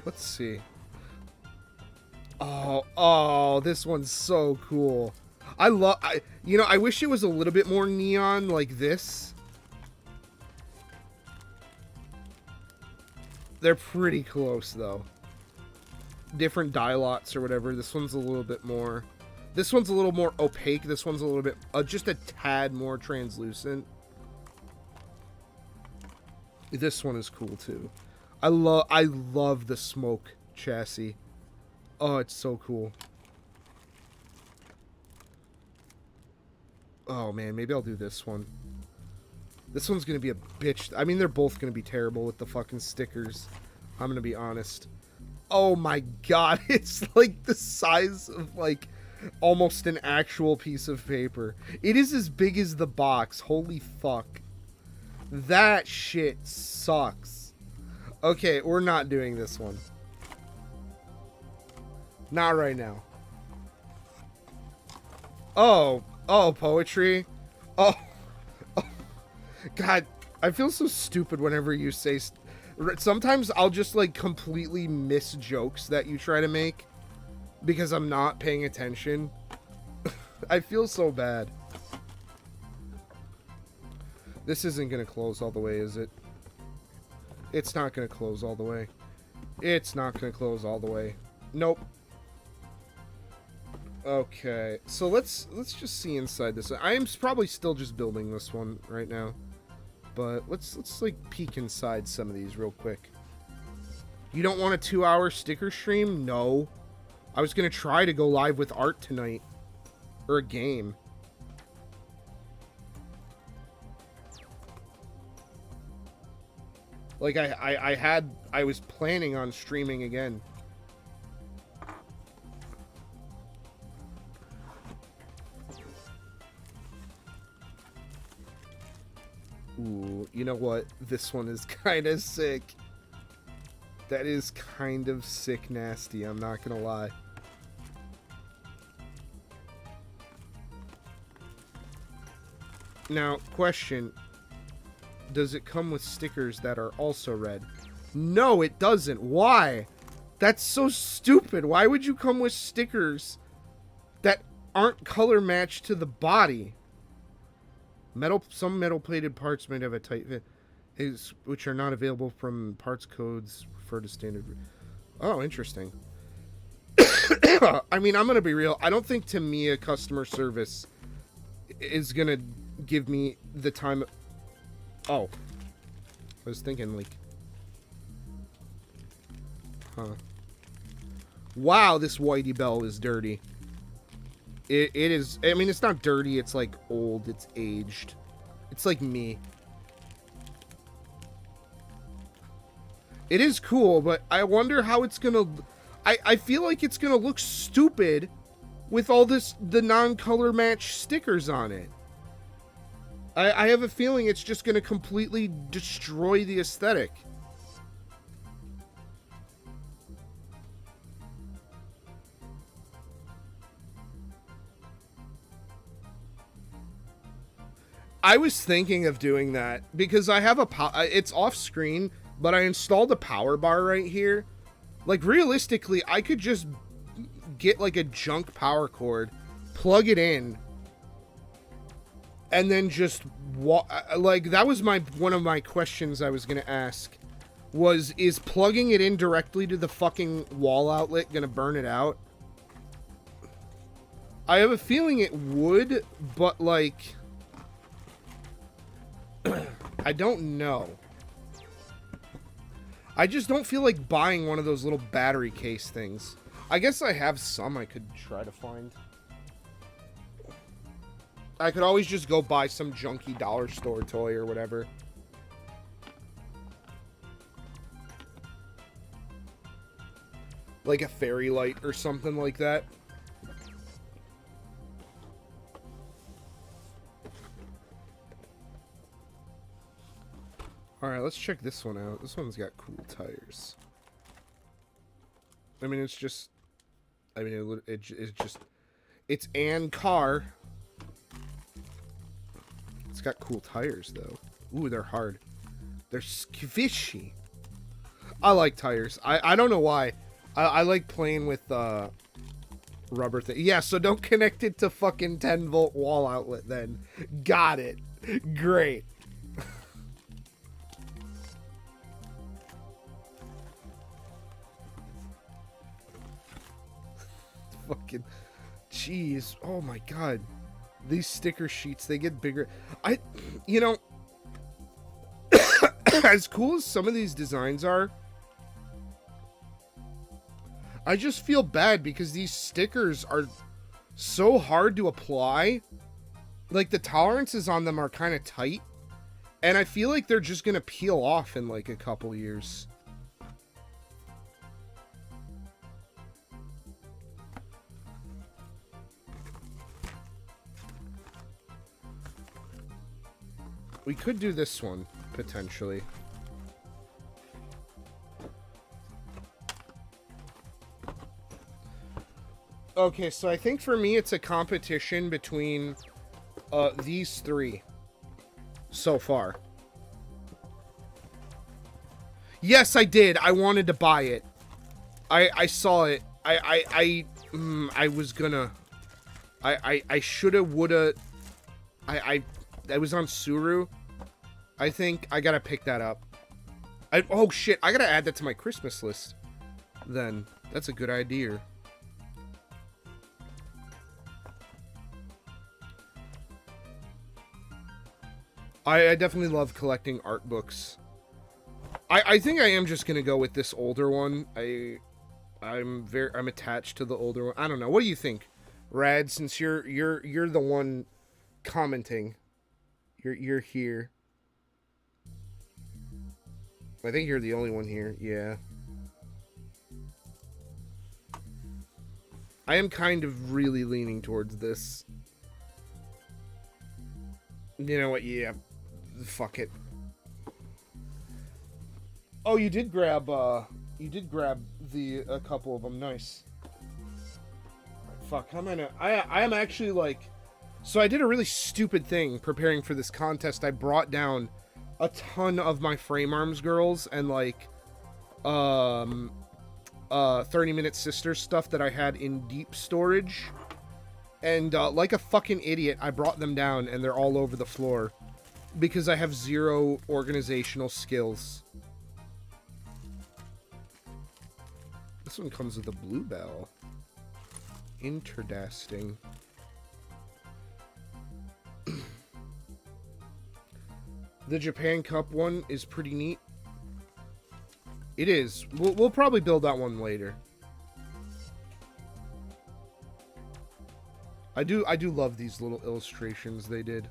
Let's see. Oh, this one's so cool. I wish it was a little bit more neon like this. They're pretty close though. Different dye lots or whatever. This one's a little bit more. This one's a little more opaque. This one's a little bit, just a tad more translucent. This one is cool too. I love the smoke chassis. Oh, it's so cool. Oh man, maybe I'll do this one. This one's gonna be a bitch. I mean, they're both gonna be terrible with the fucking stickers. I'm gonna be honest. Oh my god, it's like the size of like almost an actual piece of paper. It is as big as the box. Holy fuck. That shit sucks. Okay, we're not doing this one. Not right now. Oh, poetry. Oh, God, I feel so stupid whenever you say. Sometimes I'll just like completely miss jokes that you try to make because I'm not paying attention. I feel so bad. This isn't gonna close all the way, is it? It's not gonna close all the way. It's not gonna close all the way. Nope. Okay, so let's just see inside this. I am probably still just building this one right now, but let's like peek inside some of these real quick. You don't want a 2-hour sticker stream? No. I was gonna try to go live with art tonight, or a game. Like I was planning on streaming again. Ooh, you know what? This one is kind of sick. That is kind of sick nasty, I'm not gonna lie. Now, question. Does it come with stickers that are also red? No, it doesn't. Why? That's so stupid. Why would you come with stickers that aren't color matched to the body? Some metal-plated parts might have a tight fit, which are not available from parts codes refer to standard. Oh, interesting. I mean, I'm gonna be real. I don't think Tamiya customer service is gonna give me the time. Oh, I was thinking like, huh? Wow, this Whitey Bell is dirty. It is. I mean, it's not dirty. It's like old. It's aged. It's like me. It is cool, but I wonder how it's gonna. I feel like it's gonna look stupid with all the non-color match stickers on it. I have a feeling it's just gonna completely destroy the aesthetic. I was thinking of doing that because I have it's off screen, but I installed a power bar right here. Like, realistically, I could just get like a junk power cord, plug it in, and then just like, that was one of my questions I was gonna ask, is plugging it in directly to the fucking wall outlet gonna burn it out? I have a feeling it would, but like, I don't know. I just don't feel like buying one of those little battery case things. I guess I have some I could try to find. I could always just go buy some junky dollar store toy or whatever. Like a fairy light or something like that. Alright, let's check this one out. This one's got cool tires. I mean, it's just... I mean, it's just... It's an car. It's got cool tires, though. Ooh, they're hard. They're squishy. I like tires. I don't know why. I like playing with rubber thing. Yeah, so don't connect it to fucking 10-volt wall outlet then. Got it. Great. Fucking jeez. Oh my god, these sticker sheets, they get bigger. You know, as cool as some of these designs are, I just feel bad because these stickers are so hard to apply. Like, the tolerances on them are kind of tight. And I feel like they're just going to peel off in, like, a couple years. We could do this one, potentially. Okay, so I think for me it's a competition between these three so far. Yes, I did. I wanted to buy it. I saw it. I was gonna. I shoulda, woulda. I was on Suru. I think I gotta pick that up. Oh shit, I gotta add that to my Christmas list. Then that's a good idea. I definitely love collecting art books. I think I am just gonna go with this older one. I'm attached to the older one. I don't know. What do you think, Rad? Since you're the one commenting, you're here. I think you're the only one here. Yeah. I am kind of really leaning towards this. You know what? Yeah. Fuck it. Oh, you did grab the a couple of them. Nice. Fuck, I am actually like, so I did a really stupid thing preparing for this contest. I brought down a ton of my frame arms girls and like 30-minute sister stuff that I had in deep storage, and like a fucking idiot I brought them down and they're all over the floor because I have zero organizational skills. This one comes with a bluebell. Interesting. The Japan Cup one is pretty neat. It is. We'll probably build that one later. I do love these little illustrations they did.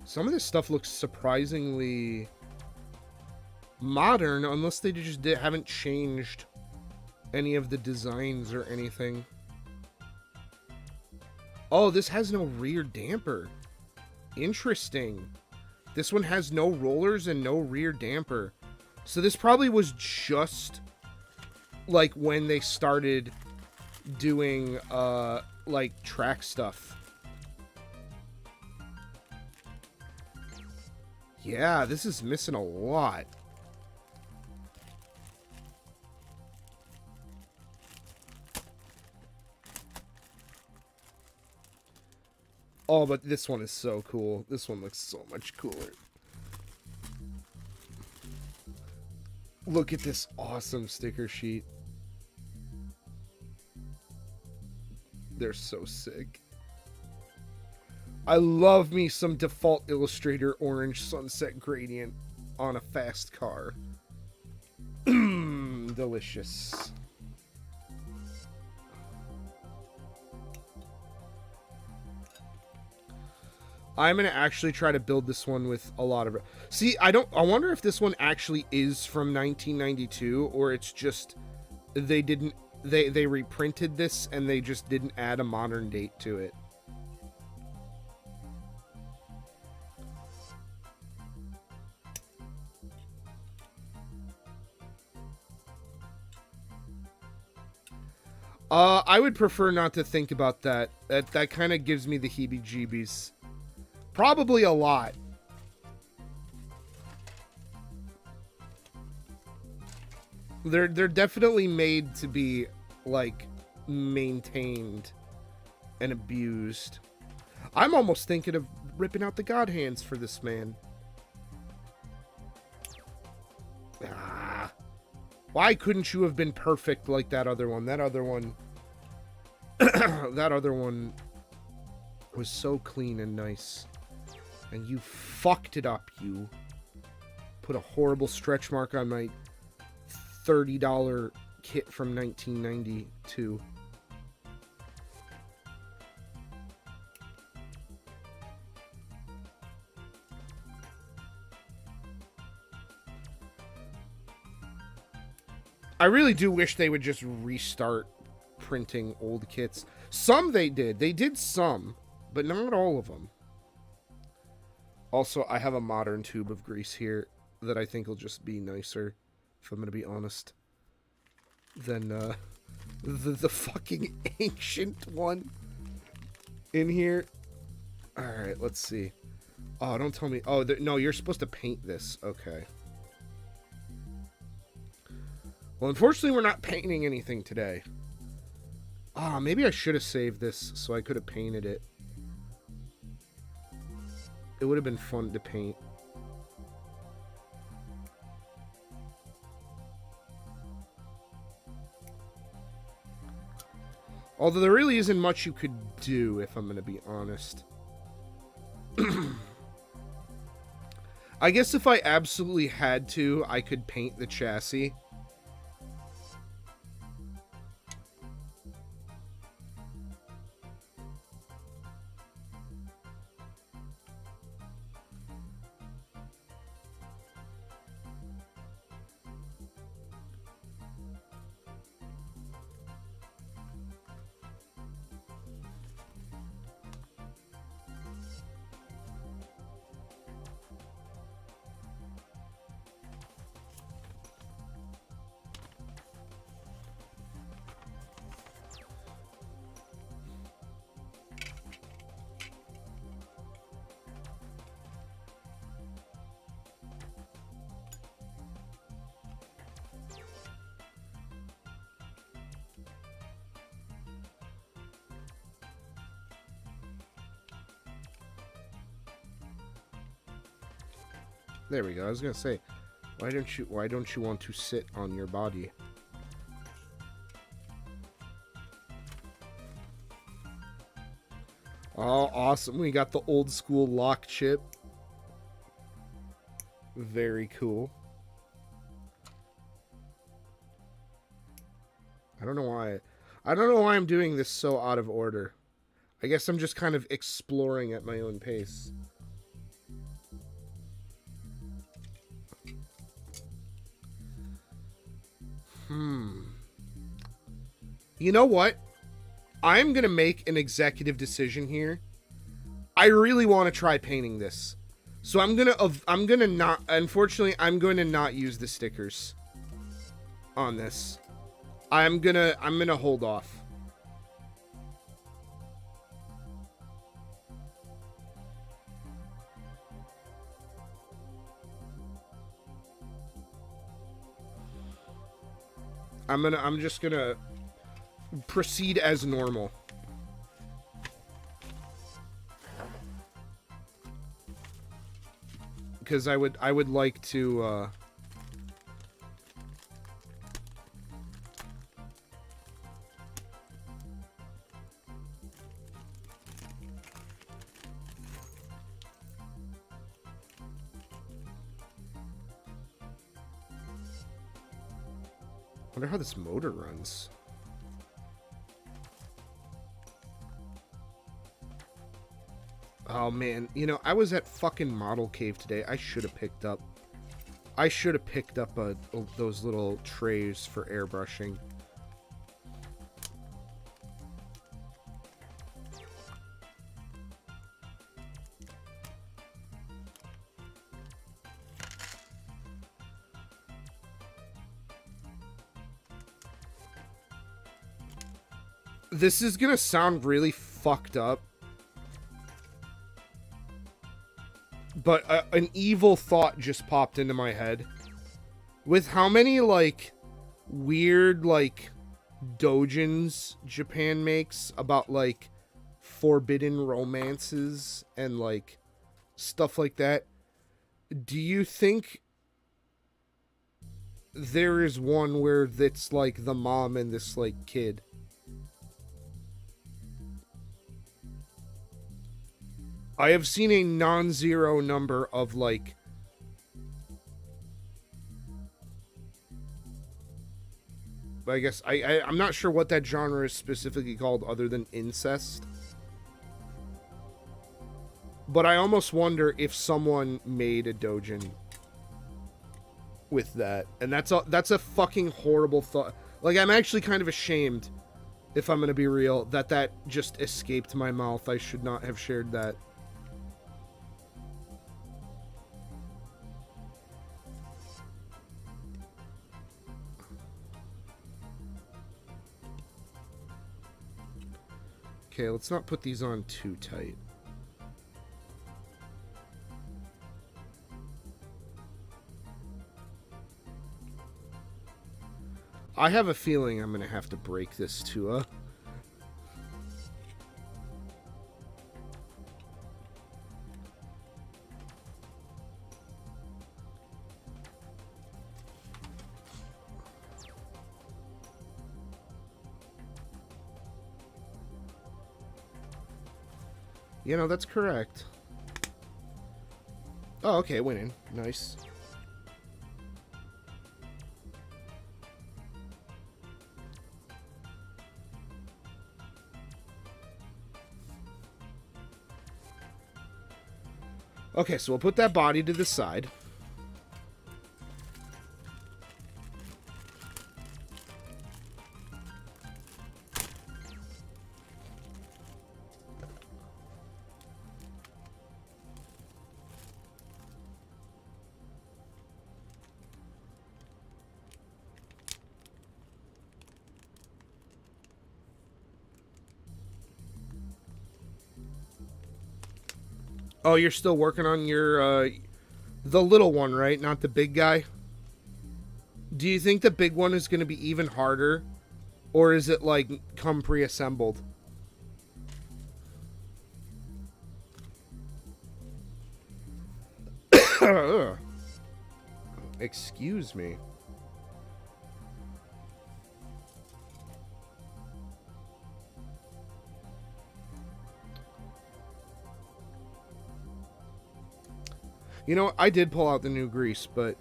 Some of this stuff looks surprisingly modern, unless they just haven't changed any of the designs or anything. Oh, this has no rear damper. Interesting. This one has no rollers and no rear damper. So this probably was just like when they started doing like track stuff. Yeah, this is missing a lot. Oh, but this one is so cool. This one looks so much cooler. Look at this awesome sticker sheet. They're so sick. I love me some default Illustrator orange sunset gradient on a fast car. Delicious. I'm gonna actually try to build this one with a lot of... See, I wonder if this one actually is from 1992, or it's just they reprinted this and they just didn't add a modern date to it. I would prefer not to think about that. That kind of gives me the heebie-jeebies. Probably a lot. They're definitely made to be, like, maintained and abused. I'm almost thinking of ripping out the God Hands for this man. Ah. Why couldn't you have been perfect like that other one? That other one... that other one was so clean and nice. And you fucked it up, you. Put a horrible stretch mark on my $30 kit from 1992. I really do wish they would just restart printing old kits. Some they did. They did some, but not all of them. Also, I have a modern tube of grease here that I think will just be nicer, if I'm going to be honest, than the fucking ancient one in here. Alright, let's see. Oh, don't tell me. Oh, no, you're supposed to paint this. Okay. Well, unfortunately, we're not painting anything today. Ah, maybe I should have saved this so I could have painted it. It would have been fun to paint. Although there really isn't much you could do, if I'm going to be honest. I guess if I absolutely had to, I could paint the chassis. There we go. I was gonna say, why don't you want to sit on your body? Oh, awesome. We got the old school lock chip. Very cool. I don't know why I'm doing this so out of order. I guess I'm just kind of exploring at my own pace. You know what? I'm going to make an executive decision here. I really want to try painting this. So I'm going to not, unfortunately, I'm going to not use the stickers on this. I'm going to hold off. I'm just going to proceed as normal. Because I would like to wonder how this motor runs. Oh man, you know, I was at fucking Model Cave today. I should have picked up those little trays for airbrushing. This is gonna sound really fucked up, but an evil thought just popped into my head. With how many, like, weird, like, doujins Japan makes about, like, forbidden romances and, like, stuff like that, do you think there is one where it's, like, the mom and this, like, kid? I have seen a non-zero number of, like, I guess I'm not sure what that genre is specifically called other than incest. But I almost wonder if someone made a dojin with that. And that's a fucking horrible thought. Like, I'm actually kind of ashamed, if I'm going to be real, that just escaped my mouth. I should not have shared that. Okay, let's not put these on too tight. I have a feeling I'm going to have to break this Tua. You know, that's correct. Oh, okay, winning. Nice. Okay, so we'll put that body to the side. Oh, you're still working on your, the little one, right? Not the big guy? Do you think the big one is going to be even harder? Or is it, like, come pre-assembled? Excuse me. You know, I did pull out the new grease, but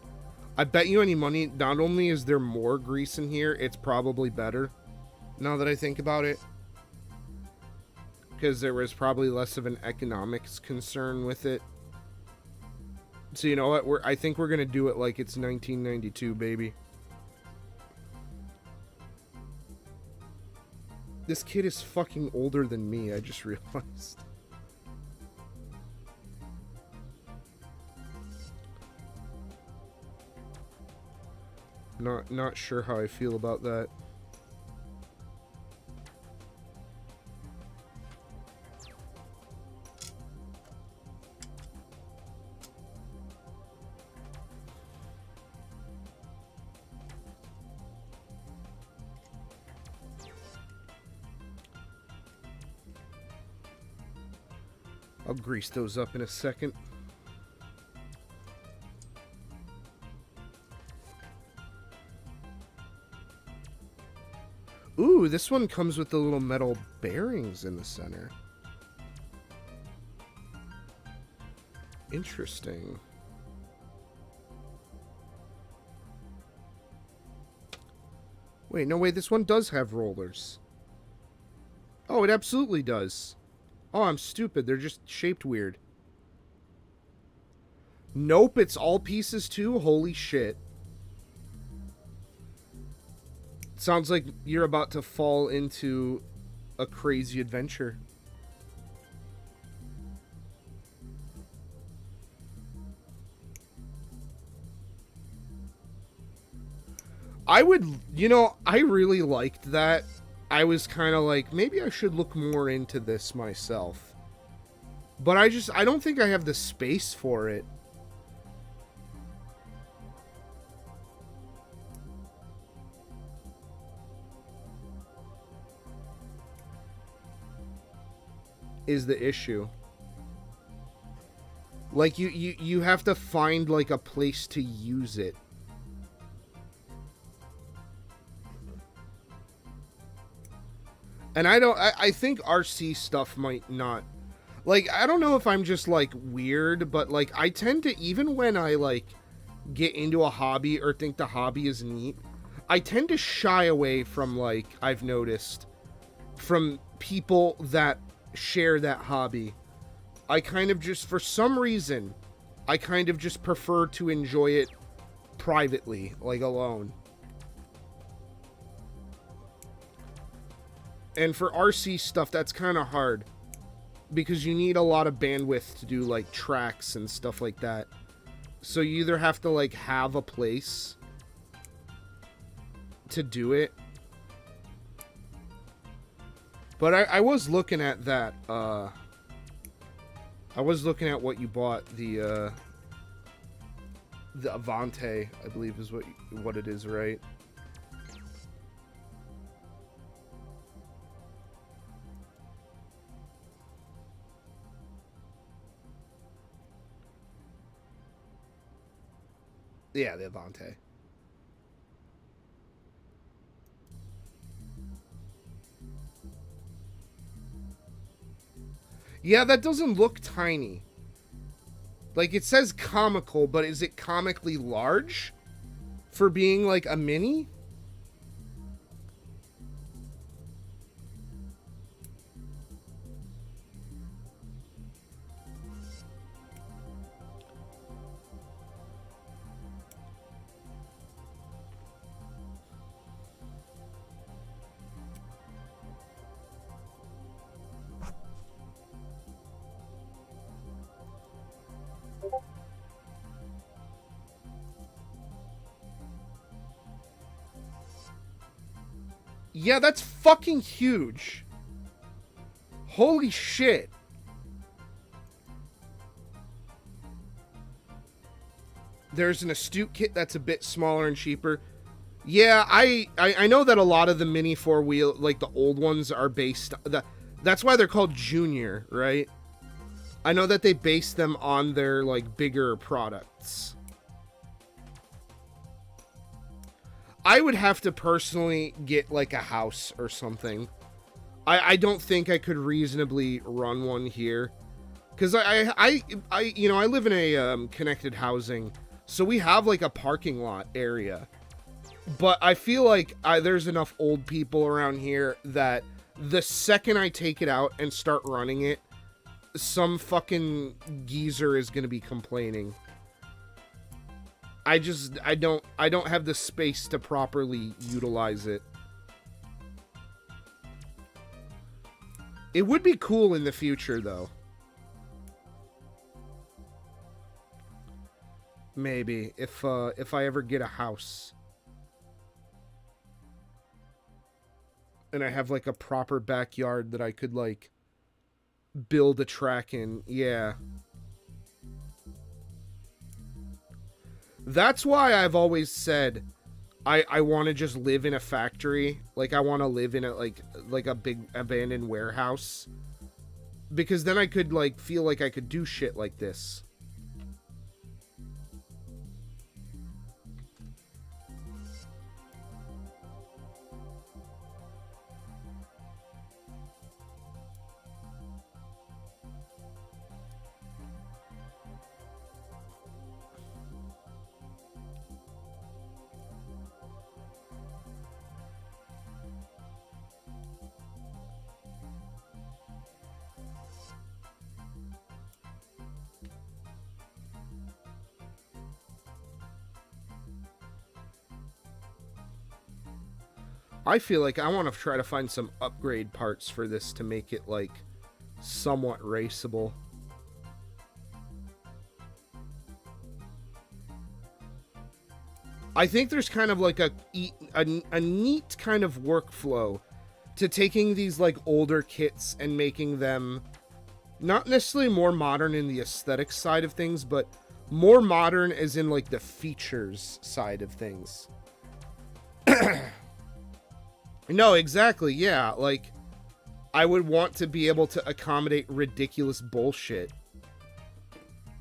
I bet you any money, not only is there more grease in here, it's probably better, now that I think about it. Because there was probably less of an economics concern with it. So you know what, I think we're going to do it like it's 1992, baby. This kid is fucking older than me, I just realized. Not sure how I feel about that. I'll grease those up in a second. Ooh, this one comes with the little metal bearings in the center. Interesting. Wait, no, wait, this one does have rollers. Oh, it absolutely does. Oh, I'm stupid. They're just shaped weird. Nope, it's all pieces too? Holy shit. Sounds like you're about to fall into a crazy adventure. I would, you know, I really liked that. I was kind of like, maybe I should look more into this myself. But I don't think I have the space for it. Is the issue. Like, you have to find, like, a place to use it. And I think RC stuff might not. Like, I don't know if I'm just, like, weird, but, like, I tend to, even when I, like, get into a hobby or think the hobby is neat, I tend to shy away from, like, I've noticed, from people that share that hobby. I kind of just, for some reason, I kind of just prefer to enjoy it privately, like, alone. And for RC stuff, that's kind of hard. Because you need a lot of bandwidth to do, like, tracks and stuff like that. So you either have to, like, have a place to do it. But I was looking at that, I was looking at what you bought, the Avante, I believe is what it is, right? Yeah, the Avante. Yeah, that doesn't look tiny. Like, it says comical, but is it comically large for being, like, a mini? Yeah, that's fucking huge. Holy shit. There's an Astute kit that's a bit smaller and cheaper. Yeah, I know that a lot of the mini four-wheel, like the old ones, are based... That's why they're called Junior, right? I know that they base them on their, like, bigger products. I would have to personally get, like, a house or something. I don't think I could reasonably run one here. Because I you know, I live in a connected housing, so we have, like, a parking lot area. But I feel like there's enough old people around here that the second I take it out and start running it, some fucking geezer is gonna be complaining. I don't have the space to properly utilize it. It would be cool in the future, though. Maybe if I ever get a house and I have, like, a proper backyard that I could, like, build a track in. Yeah. That's why I've always said I want to just live in a factory. Like, I want to live in a, like a big abandoned warehouse. Because then I could, like, feel like I could do shit like this. I feel like I want to try to find some upgrade parts for this to make it, like, somewhat raceable. I think there's kind of like a neat kind of workflow to taking these, like, older kits and making them not necessarily more modern in the aesthetic side of things, but more modern as in, like, the features side of things. No, exactly, yeah, like, I would want to be able to accommodate ridiculous bullshit.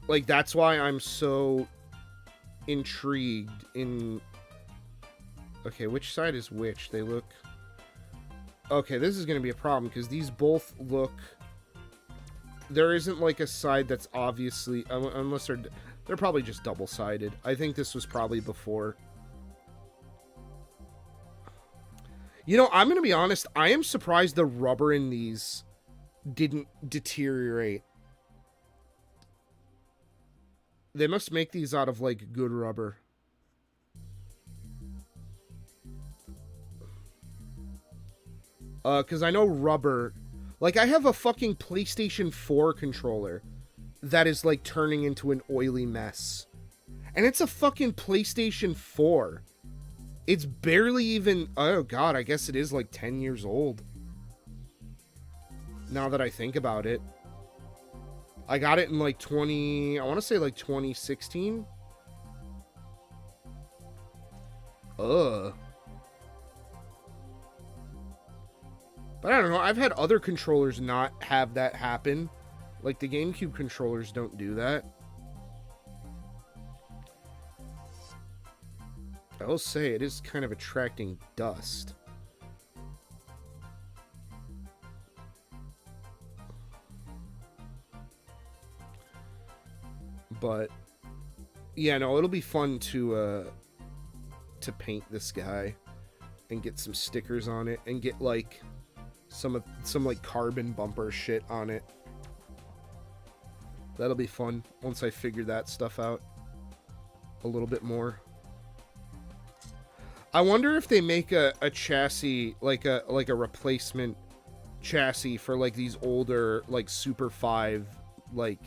Like, that's why I'm so intrigued in... Okay, which side is which? They look... Okay, this is going to be a problem, because these both look there isn't like a side that's obviously, unless they're probably just double-sided. I think this was probably before. You know, I'm going to be honest. I am surprised the rubber in these didn't deteriorate. They must make these out of, like, good rubber. Because I know rubber... Like, I have a fucking PlayStation 4 controller that is, like, turning into an oily mess. And it's a fucking PlayStation 4. It's barely even... Oh, God, I guess it is, like, 10 years old. Now that I think about it. I got it in, like, I want to say, like, 2016? Ugh. But I don't know, I've had other controllers not have that happen. Like, the GameCube controllers don't do that. I will say, it is kind of attracting dust. But, yeah, no, it'll be fun to paint this guy. And get some stickers on it. And get, like... Some like carbon bumper shit on it. That'll be fun once I figure that stuff out a little bit more. I wonder if they make a chassis like a replacement chassis for like these older like Super 5 like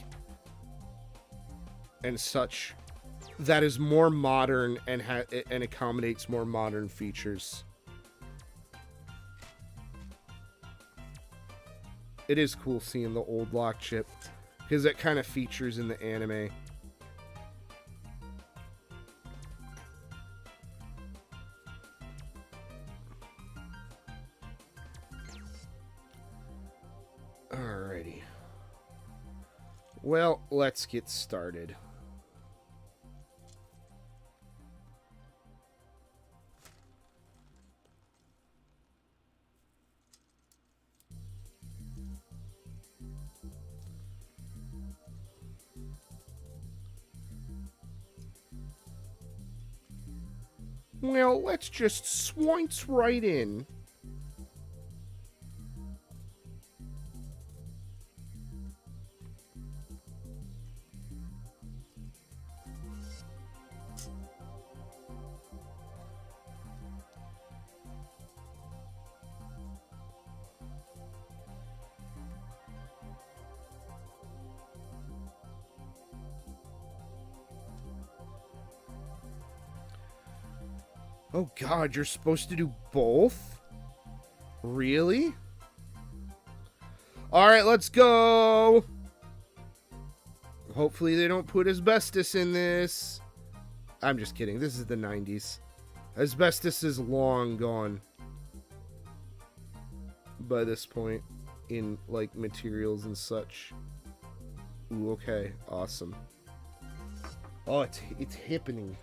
and such that is more modern and accommodates more modern features. It is cool seeing the old lock chip, because that kind of features in the anime. Alrighty. Well, let's get started. Well, let's just swoince right in. Oh God, you're supposed to do both? Really? Alright, let's go! Hopefully they don't put asbestos in this. I'm just kidding, this is the 90s. Asbestos is long gone. By this point, in, like, materials and such. Ooh, okay, awesome. Oh, it's happening.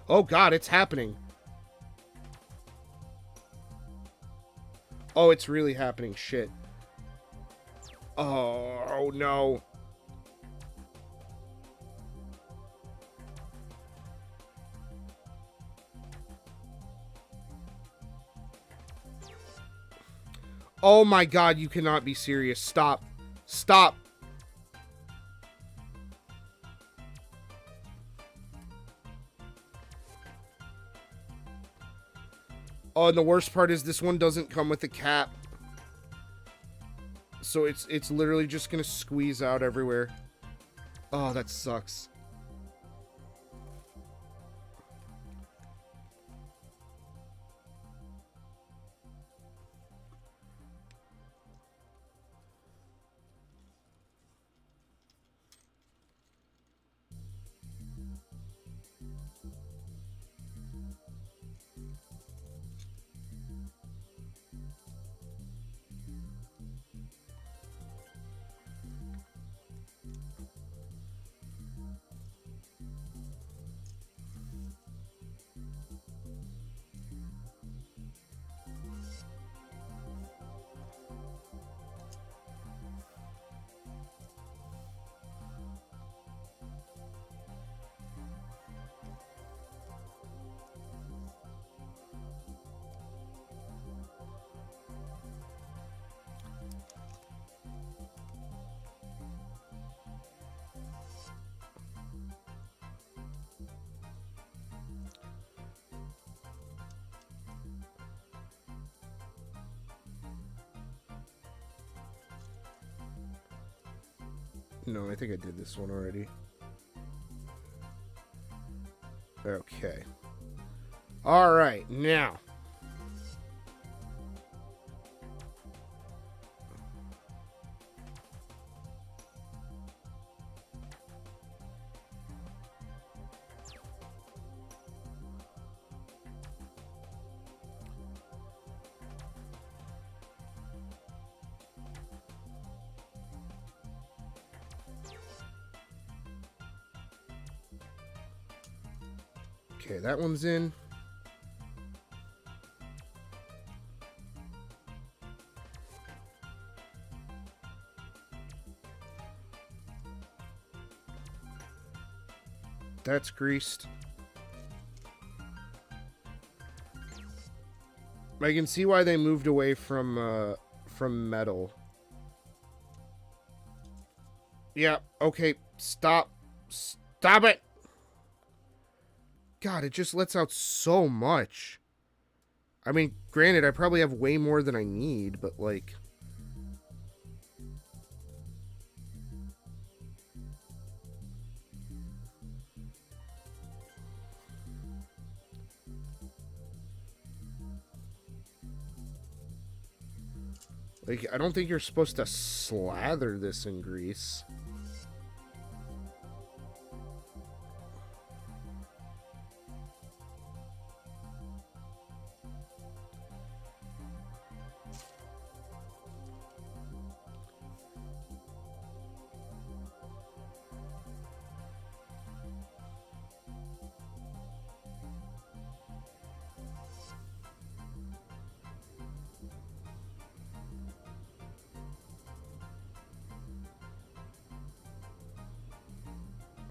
Oh God, it's happening. Oh, it's really happening. Shit. Oh, no. Oh my God, you cannot be serious. Stop. Stop. Oh, and the worst part is this one doesn't come with a cap. So it's literally just gonna squeeze out everywhere. Oh, that sucks. No, I think I did this one already. Okay. Alright, now. Okay, that one's in. That's greased. I can see why they moved away from metal. Yeah, okay, stop. Stop it! God, it just lets out so much. I mean, granted, I probably have way more than I need, but like... Like, I don't think you're supposed to slather this in grease.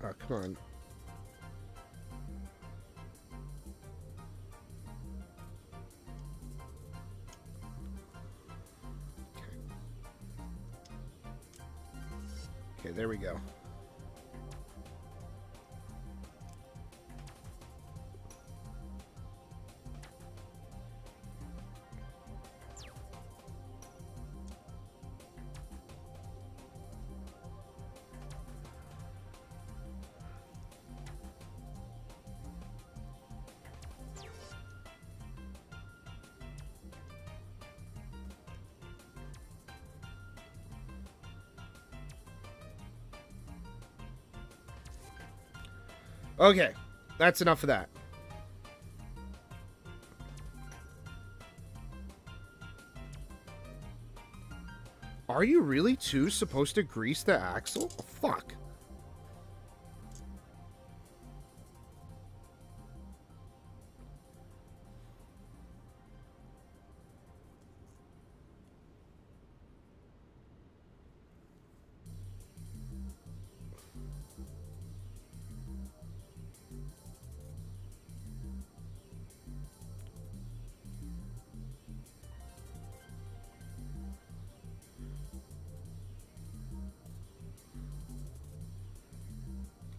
Oh, come on. Okay, there we go. Okay, that's enough of that. Are you really too supposed to grease the axle? Oh, fuck.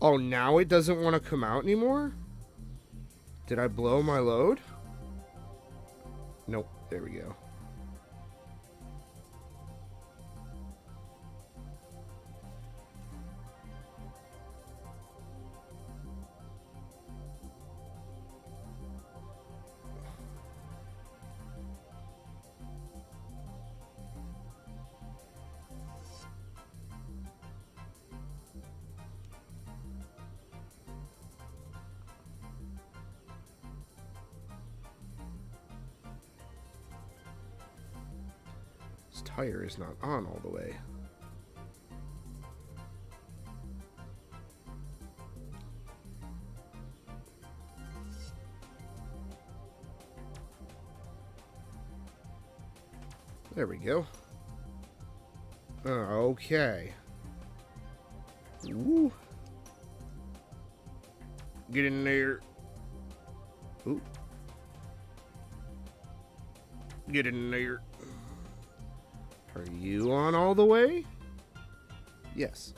Oh, now it doesn't want to come out anymore? Did I blow my load? Nope. There we go. This tire is not on all the way. There we go. Okay. Ooh. Get in there. Ooh. Get in there. Are you on all the way? Yes.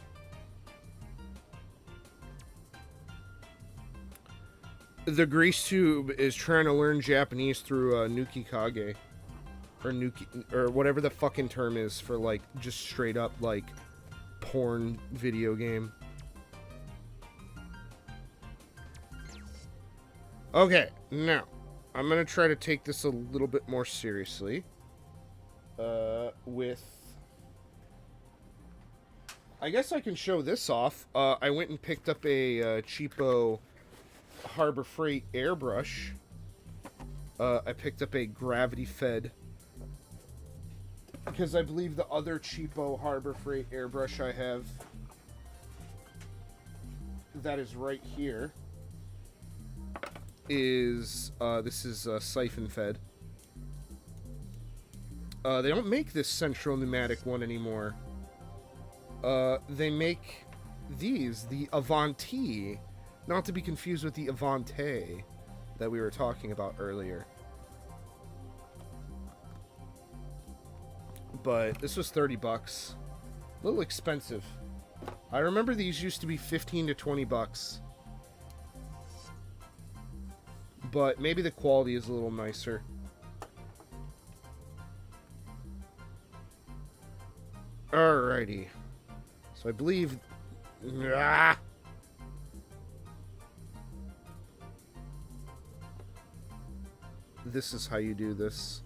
The grease tube is trying to learn Japanese through Nuki Kage. Or Nuki, or whatever the fucking term is for, like, just straight up, like, porn video game. Okay, now I'm gonna try to take this a little bit more seriously. I guess I can show this off. I went and picked up a cheapo Harbor Freight airbrush. I picked up a gravity-fed, because I believe the other cheapo Harbor Freight airbrush I have, that is right here, is, this is siphon-fed. They don't make this central pneumatic one anymore. They make these, the Avanti, not to be confused with the Avante that we were talking about earlier. But this was 30 bucks. A little expensive. I remember these used to be 15 to 20 bucks. But maybe the quality is a little nicer. Alrighty. So I believe... Ah! This is how you do this.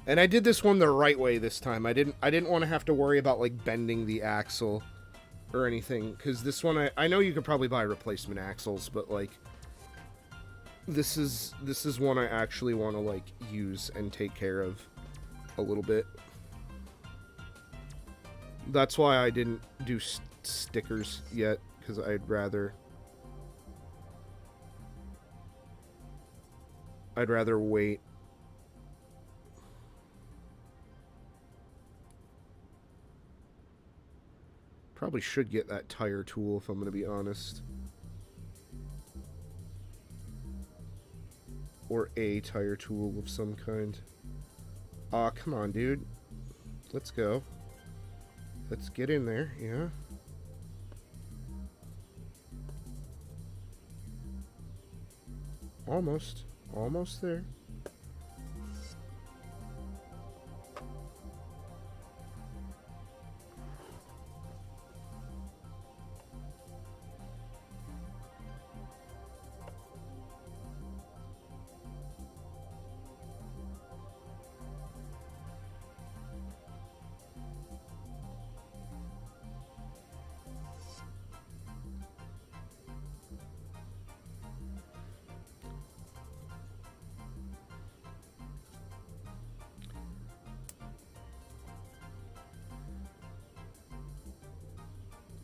And I did this one the right way this time. I didn't want to have to worry about like bending the axle or anything, because this one I know you could probably buy replacement axles, but like this is one I actually want to like use and take care of a little bit. That's why I didn't do stickers yet, because I'd rather wait. Probably should get that tire tool if I'm going to be honest. Or a tire tool of some kind. Aw, come on, dude. Let's go. Let's get in there, yeah. Almost. Almost there.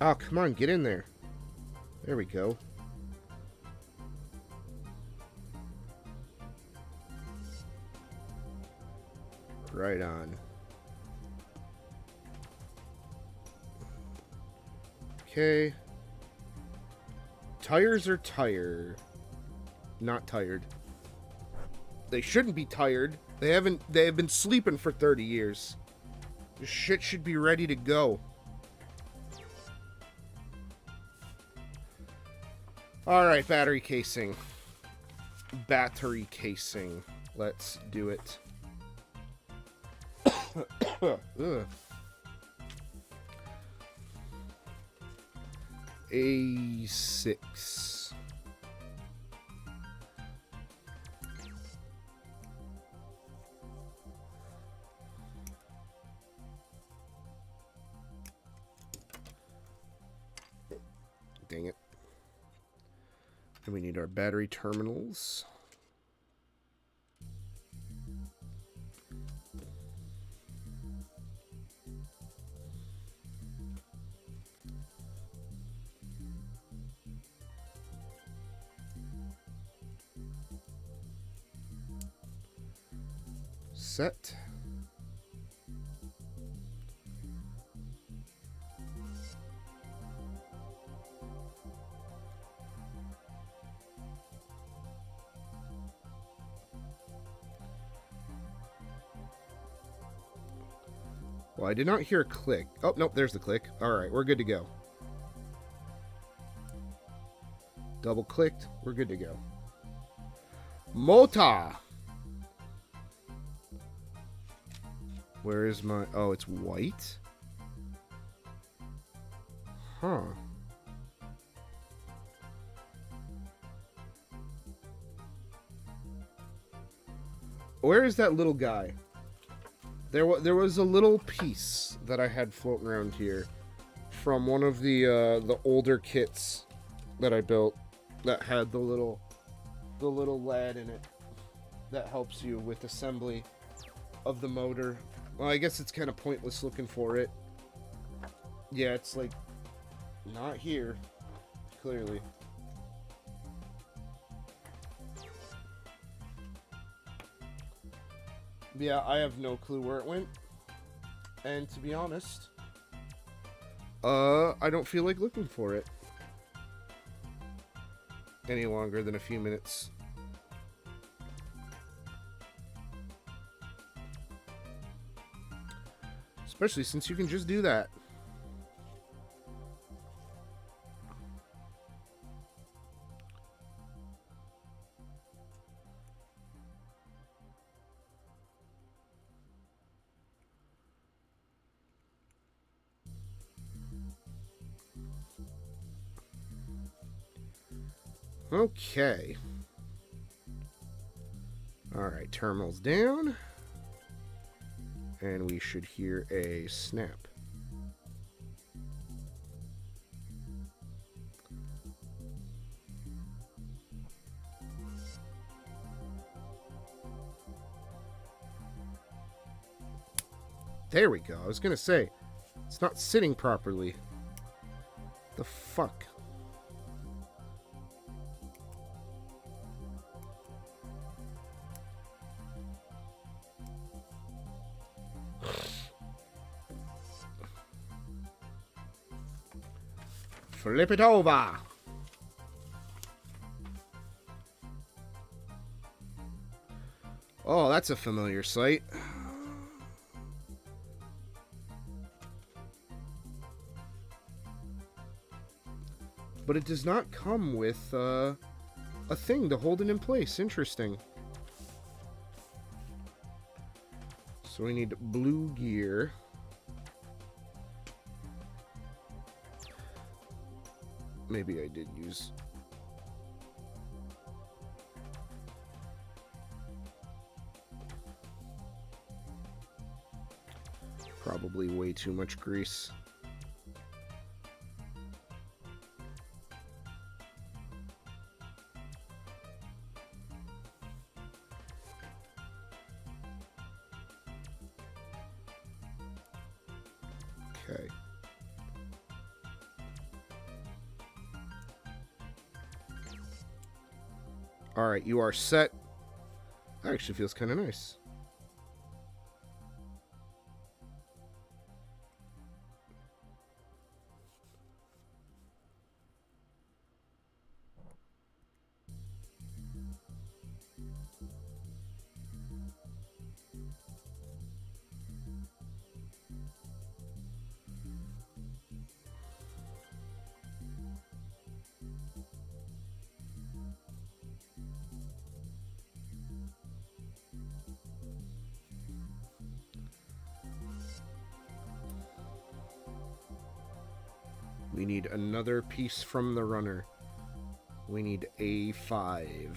Oh, come on, get in there. There we go. Right on. Okay. Tires are not tired. They shouldn't be tired. They have been sleeping for 30 years. This shit should be ready to go. Alright, battery casing. Battery casing. Let's do it. Ugh. A6. Dang it. And we need our battery terminals. Set. Well, I did not hear a click. Oh, nope, there's the click. Alright, we're good to go. Double clicked. We're good to go. Mota! Where is my... Oh, it's white? Huh. Where is that little guy? There was a little piece that I had floating around here from one of the older kits that I built that had the little lad in it that helps you with assembly of the motor. Well, I guess it's kind of pointless looking for it. Yeah, it's like not here, clearly. Yeah, I have no clue where it went. And to be honest, I don't feel like looking for it any longer than a few minutes. Especially since you can just do that. Okay. Alright, terminal's down. And we should hear a snap. There we go. I was gonna say, it's not sitting properly. The fuck? Flip it over. Oh, that's a familiar sight. But it does not come with a thing to hold it in place. Interesting. So we need blue gear. Maybe I did use... Probably way too much grease. Okay. Alright, you are set. That actually feels kind of nice. We need another piece from the runner. We need A5.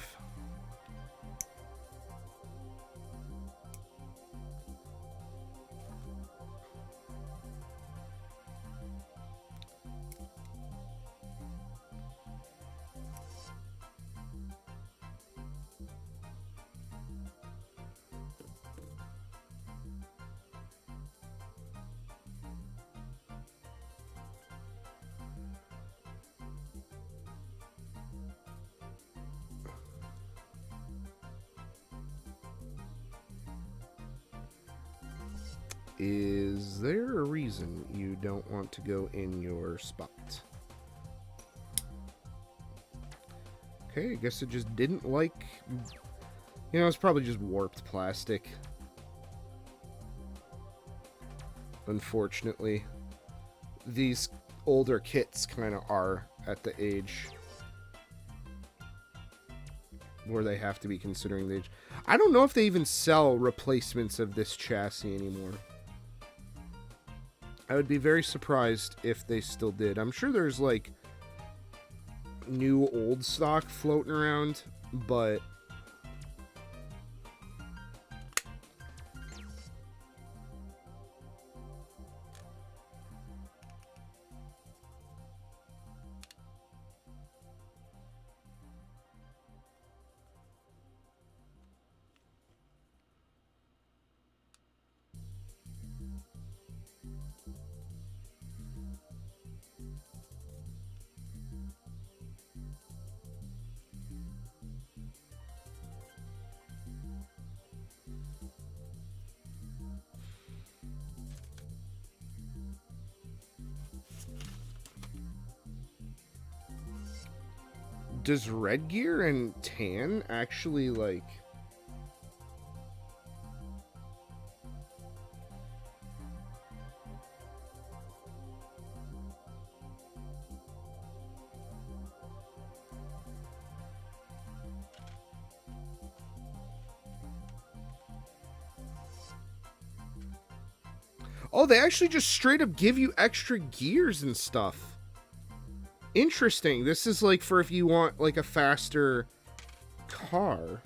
Is there a reason you don't want to go in your spot? Okay, I guess it just didn't like... You know, it's probably just warped plastic. Unfortunately, these older kits kind of are at the age where they have to be considering the age. I don't know if they even sell replacements of this chassis anymore. I would be very surprised if they still did. I'm sure there's like new old stock floating around, but does red gear and tan actually like... Oh, they actually just straight up give you extra gears and stuff. Interesting. This is like for if you want like a faster car.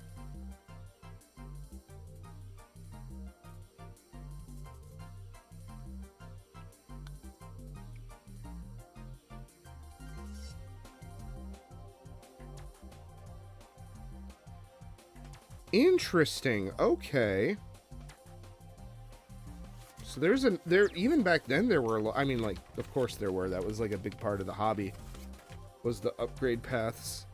Interesting. Okay. So there even back then there were, I mean, like, of course there were. That was like a big part of the hobby, was the upgrade paths.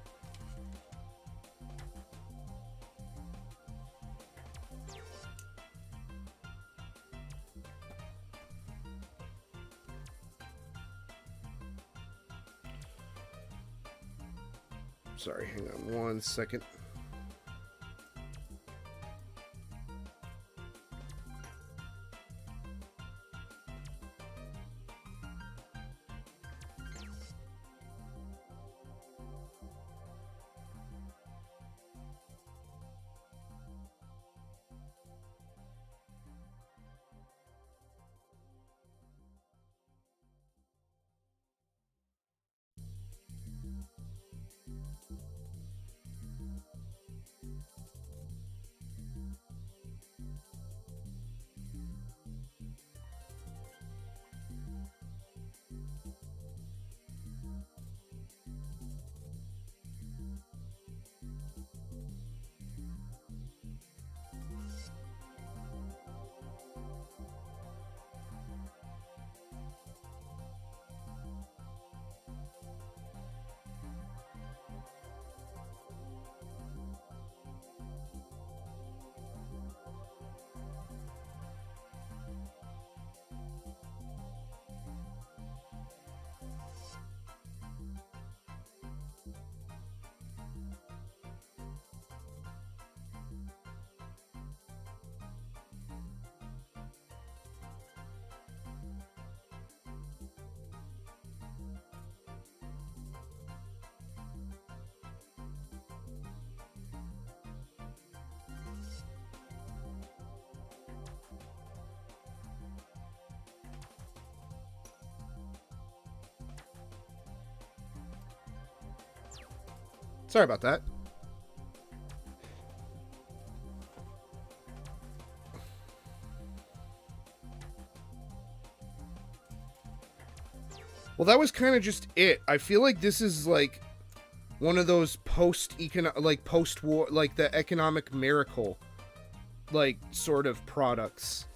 Sorry, hang on one second. Sorry about that. Well, that was kind of just it. I feel like this is like one of those post-war, like the economic miracle, like sort of products.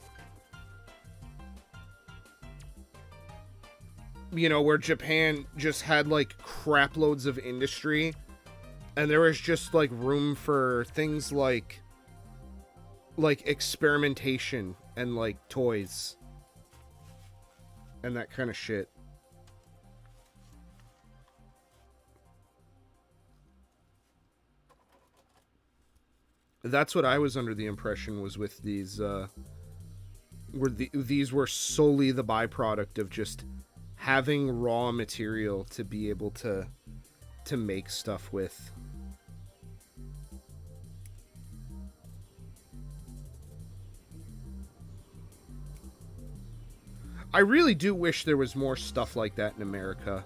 You know, where Japan just had like crap loads of industry, and there was just like room for things like experimentation and like toys and that kind of shit. That's what I was under the impression was with these these were solely the byproduct of just having raw material to be able to make stuff with. I really do wish there was more stuff like that in America.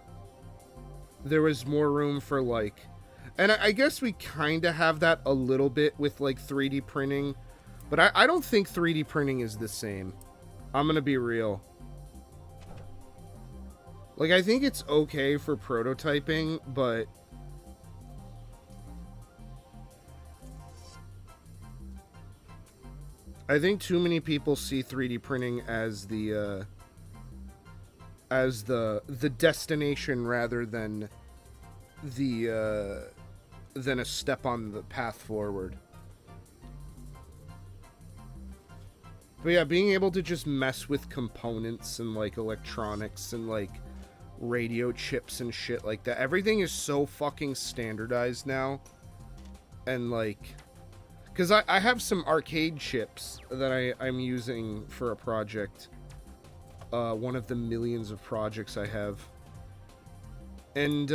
There was more room for, like... And I guess we kind of have that a little bit with, like, 3D printing. But I don't think 3D printing is the same. I'm gonna be real. Like, I think it's okay for prototyping, but... I think too many people see 3D printing as the destination rather than than a step on the path forward. But yeah, being able to just mess with components and, like, electronics and, like, radio chips and shit like that. Everything is so fucking standardized now. And, like... Because I have some arcade chips that I'm using for a project. One of the millions of projects I have. And,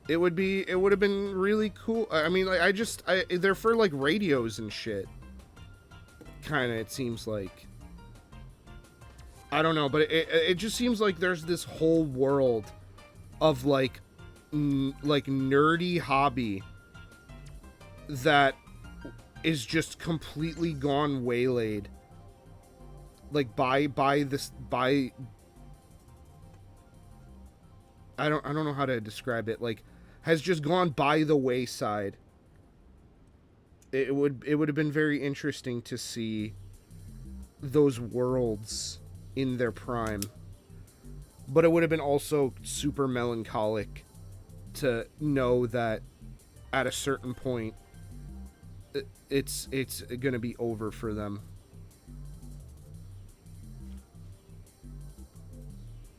it would have been really cool. I mean, like, they're for, like, radios and shit. Kinda, it seems like. I don't know, but it just seems like there's this whole world of, like, nerdy hobby that is just completely gone waylaid. Like, by I don't know how to describe it. Like, has just gone by the wayside. It would have been very interesting to see those worlds in their prime. But it would have been also super melancholic to know that at a certain point it's gonna be over for them.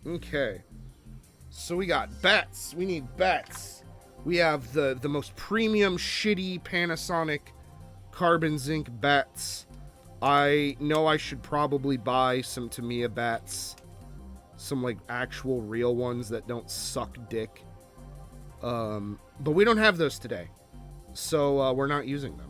Okay. So we got bats. We need bats. We have the most premium shitty Panasonic carbon zinc bats. I know I should probably buy some Tamiya bats. Some, like, actual real ones that don't suck dick. But we don't have those today. So, we're not using them.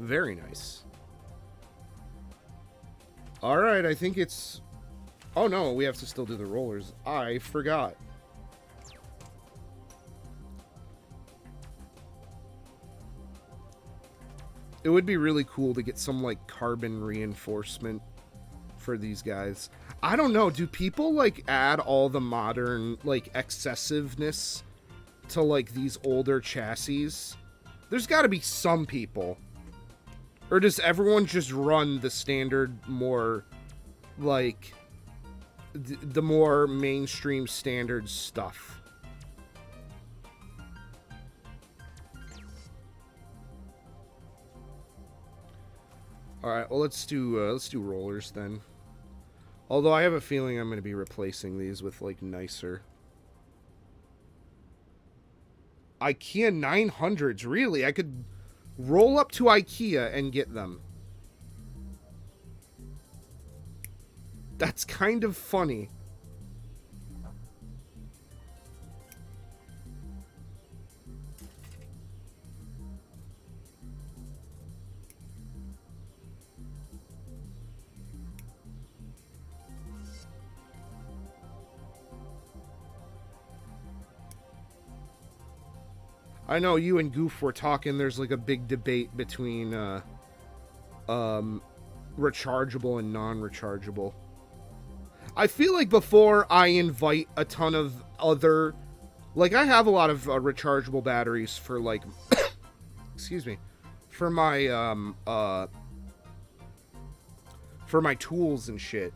Very nice. Alright, I think it's... Oh no, we have to still do the rollers. I forgot. It would be really cool to get some, like, carbon reinforcement for these guys. I don't know, do people, like, add all the modern, like, excessiveness to, like, these older chassis? There's gotta be some people. Or does everyone just run the standard, more, like, the more mainstream standard stuff? Alright, well, let's do rollers then. Although I have a feeling I'm going to be replacing these with, like, nicer. IKEA 900s, really? I could... roll up to IKEA and get them. That's kind of funny. I know you and Goof were talking, there's like a big debate between rechargeable and non-rechargeable. I feel like before I invite a ton of other... Like, I have a lot of rechargeable batteries for, like... excuse me. For my, for my tools and shit.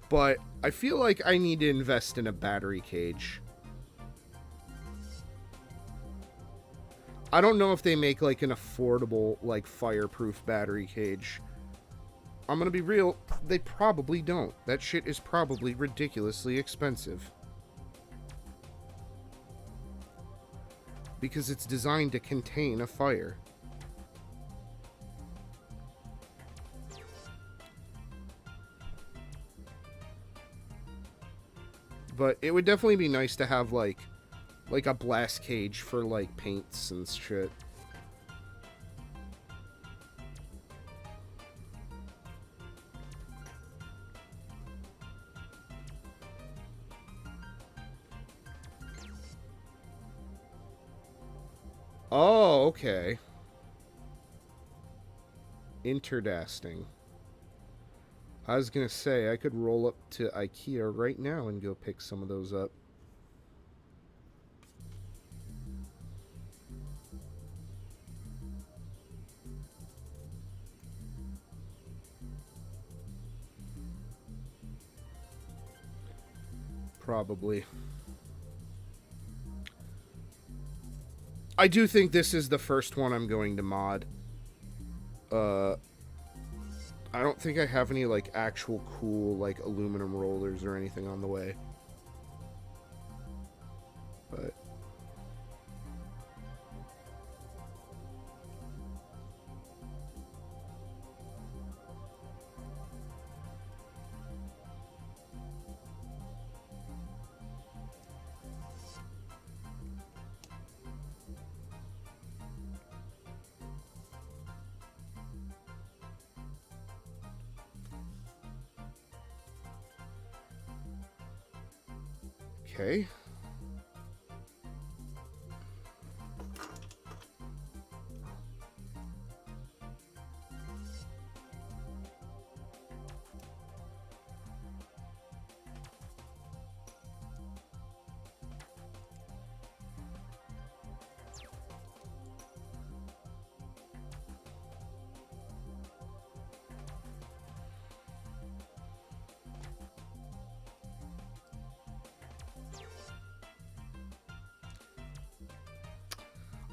But I feel like I need to invest in a battery cage. I don't know if they make, like, an affordable, like, fireproof battery cage. I'm gonna be real, they probably don't. That shit is probably ridiculously expensive. Because it's designed to contain a fire. But it would definitely be nice to have, like a blast cage for, like, paints and shit. Oh, okay. Interdasting. I was gonna say, I could roll up to IKEA right now and go pick some of those up. Probably. I do think this is the first one I'm going to mod. I don't think I have any, like, actual cool, like, aluminum rollers or anything on the way. But... Okay.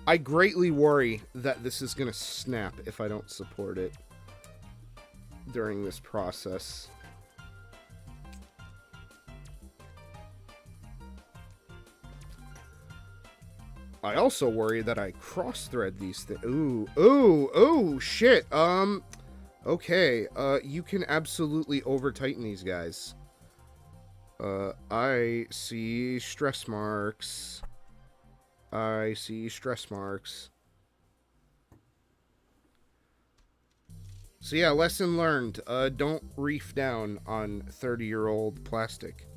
I greatly worry that this is going to snap if I don't support it during this process. I also worry that I cross-thread these things. Ooh, shit. Okay, you can absolutely over-tighten these guys. I see stress marks. I see stress marks. So yeah, lesson learned. Don't reef down on 30-year-old plastic.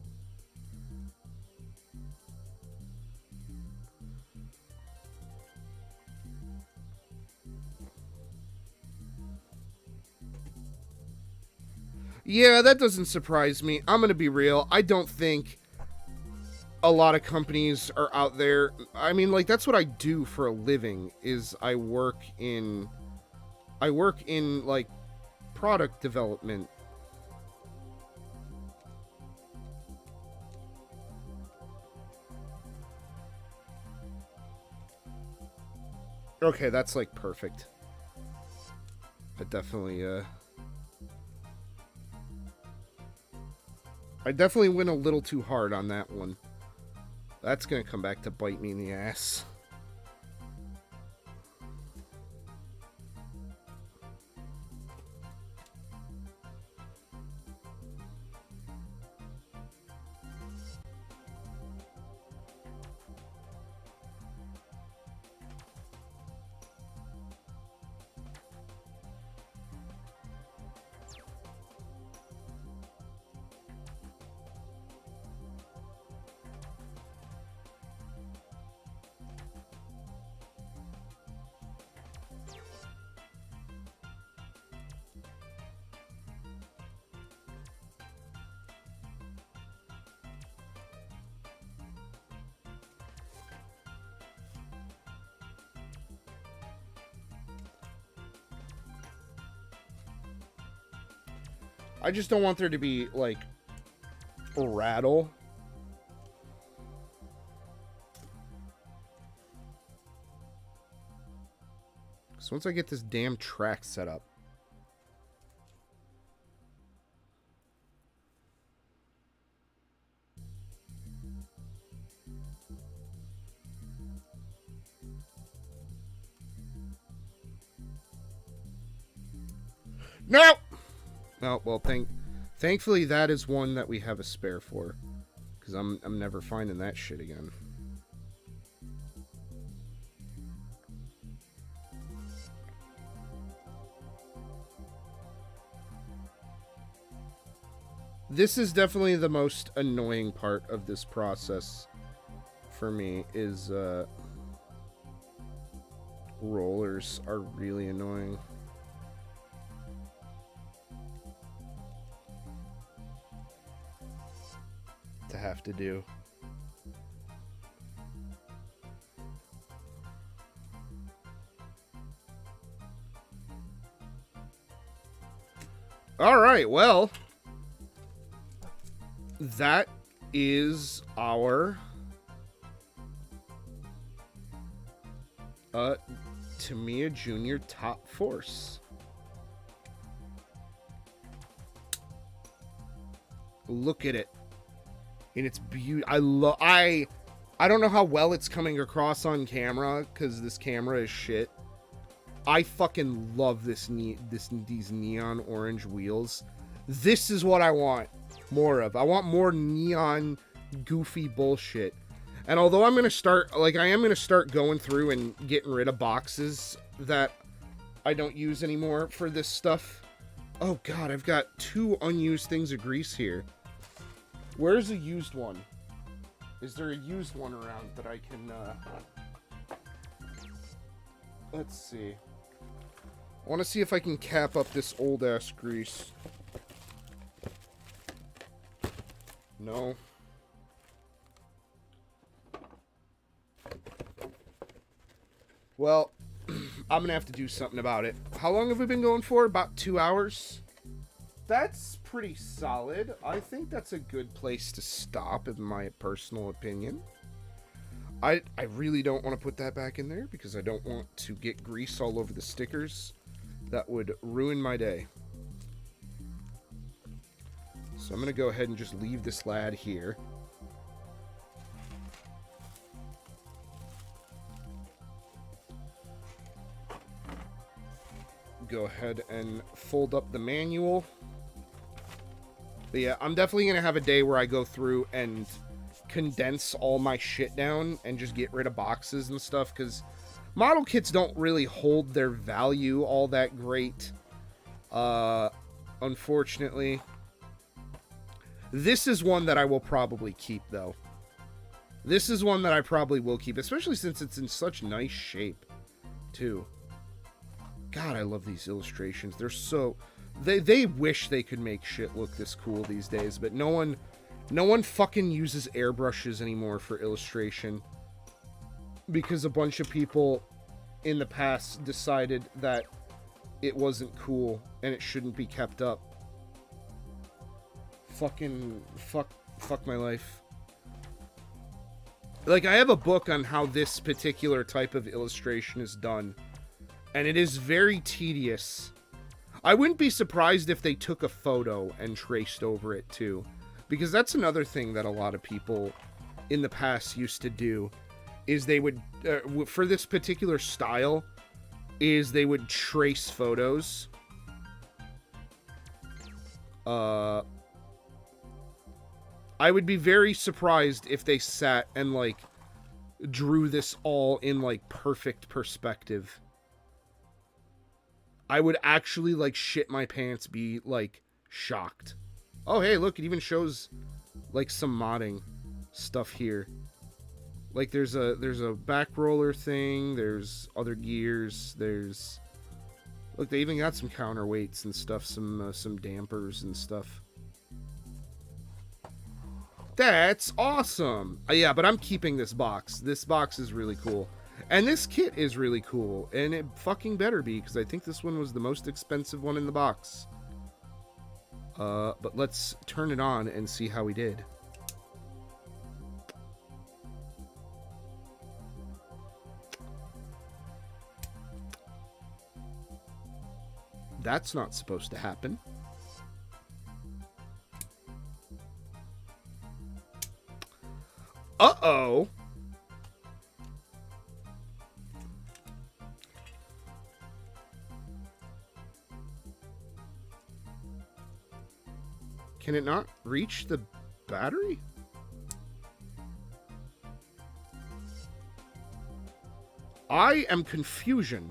Yeah, that doesn't surprise me. I'm gonna be real. I don't think a lot of companies are out there. I mean, like, that's what I do for a living, is I work in like product development. Okay, that's like perfect. I definitely went a little too hard on that one. That's gonna come back to bite me in the ass. I just don't want there to be, like, a rattle. So once I get this damn track set up. No! Oh, well, thankfully that is one that we have a spare for. Because I'm never finding that shit again. This is definitely the most annoying part of this process for me is rollers are really annoying. To have to do. All right, well, that is our Tamiya Jr. Top Force. Look at it. And it's beautiful. I don't know how well it's coming across on camera because this camera is shit. I fucking love these neon orange wheels. This is what I want more of. I want more neon goofy bullshit. And although I'm gonna start, like, I am gonna start going through and getting rid of boxes that I don't use anymore for this stuff. Oh god, I've got 2 unused things of grease here. Where's a used one? Is there a used one around that I can, let's see. I want to see if I can cap up this old-ass grease. No. Well, I'm gonna have to do something about it. How long have we been going for? About 2 hours? That's pretty solid. I think that's a good place to stop, in my personal opinion. I really don't want to put that back in there because I don't want to get grease all over the stickers. That would ruin my day. So I'm going to go ahead and just leave this lad here. Go ahead and fold up the manual. But yeah, I'm definitely going to have a day where I go through and condense all my shit down and just get rid of boxes and stuff, because model kits don't really hold their value all that great, unfortunately. This is one that I will probably keep, though. This is one that I probably will keep, especially since it's in such nice shape, too. God, I love these illustrations. They're so... They wish they could make shit look this cool these days, but no one fucking uses airbrushes anymore for illustration. Because a bunch of people in the past decided that it wasn't cool and it shouldn't be kept up. Fuck my life. Like, I have a book on how this particular type of illustration is done, and it is very tedious. I wouldn't be surprised if they took a photo and traced over it too, because that's another thing that a lot of people in the past used to do, is they would, for this particular style, is they would trace photos. I would be very surprised if they sat and, like, drew this all in, like, perfect perspective. I would actually, like, shit my pants, be, like, shocked. Oh, hey, look, it even shows, like, some modding stuff here. Like, there's a back roller thing, there's other gears, there's... Look, they even got some counterweights and stuff, some dampers and stuff. That's awesome! Yeah, but I'm keeping this box. This box is really cool. And this kit is really cool, and it fucking better be, because I think this one was the most expensive one in the box. But let's turn it on and see how we did. That's not supposed to happen. Uh-oh. Can it not reach the battery? I am confusion.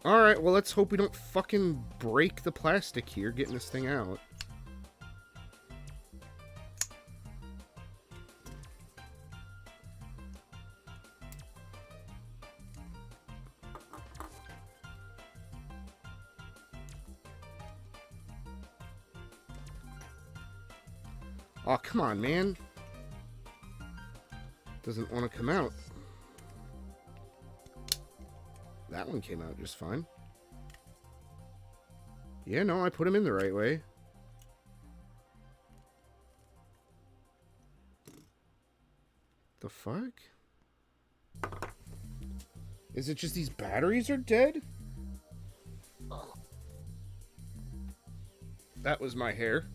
Alright, well, let's hope we don't fucking break the plastic here getting this thing out. Oh, come on, man. Doesn't want to come out. That one came out just fine. Yeah, no, I put him in the right way. The fuck? Is it just these batteries are dead? That was my hair.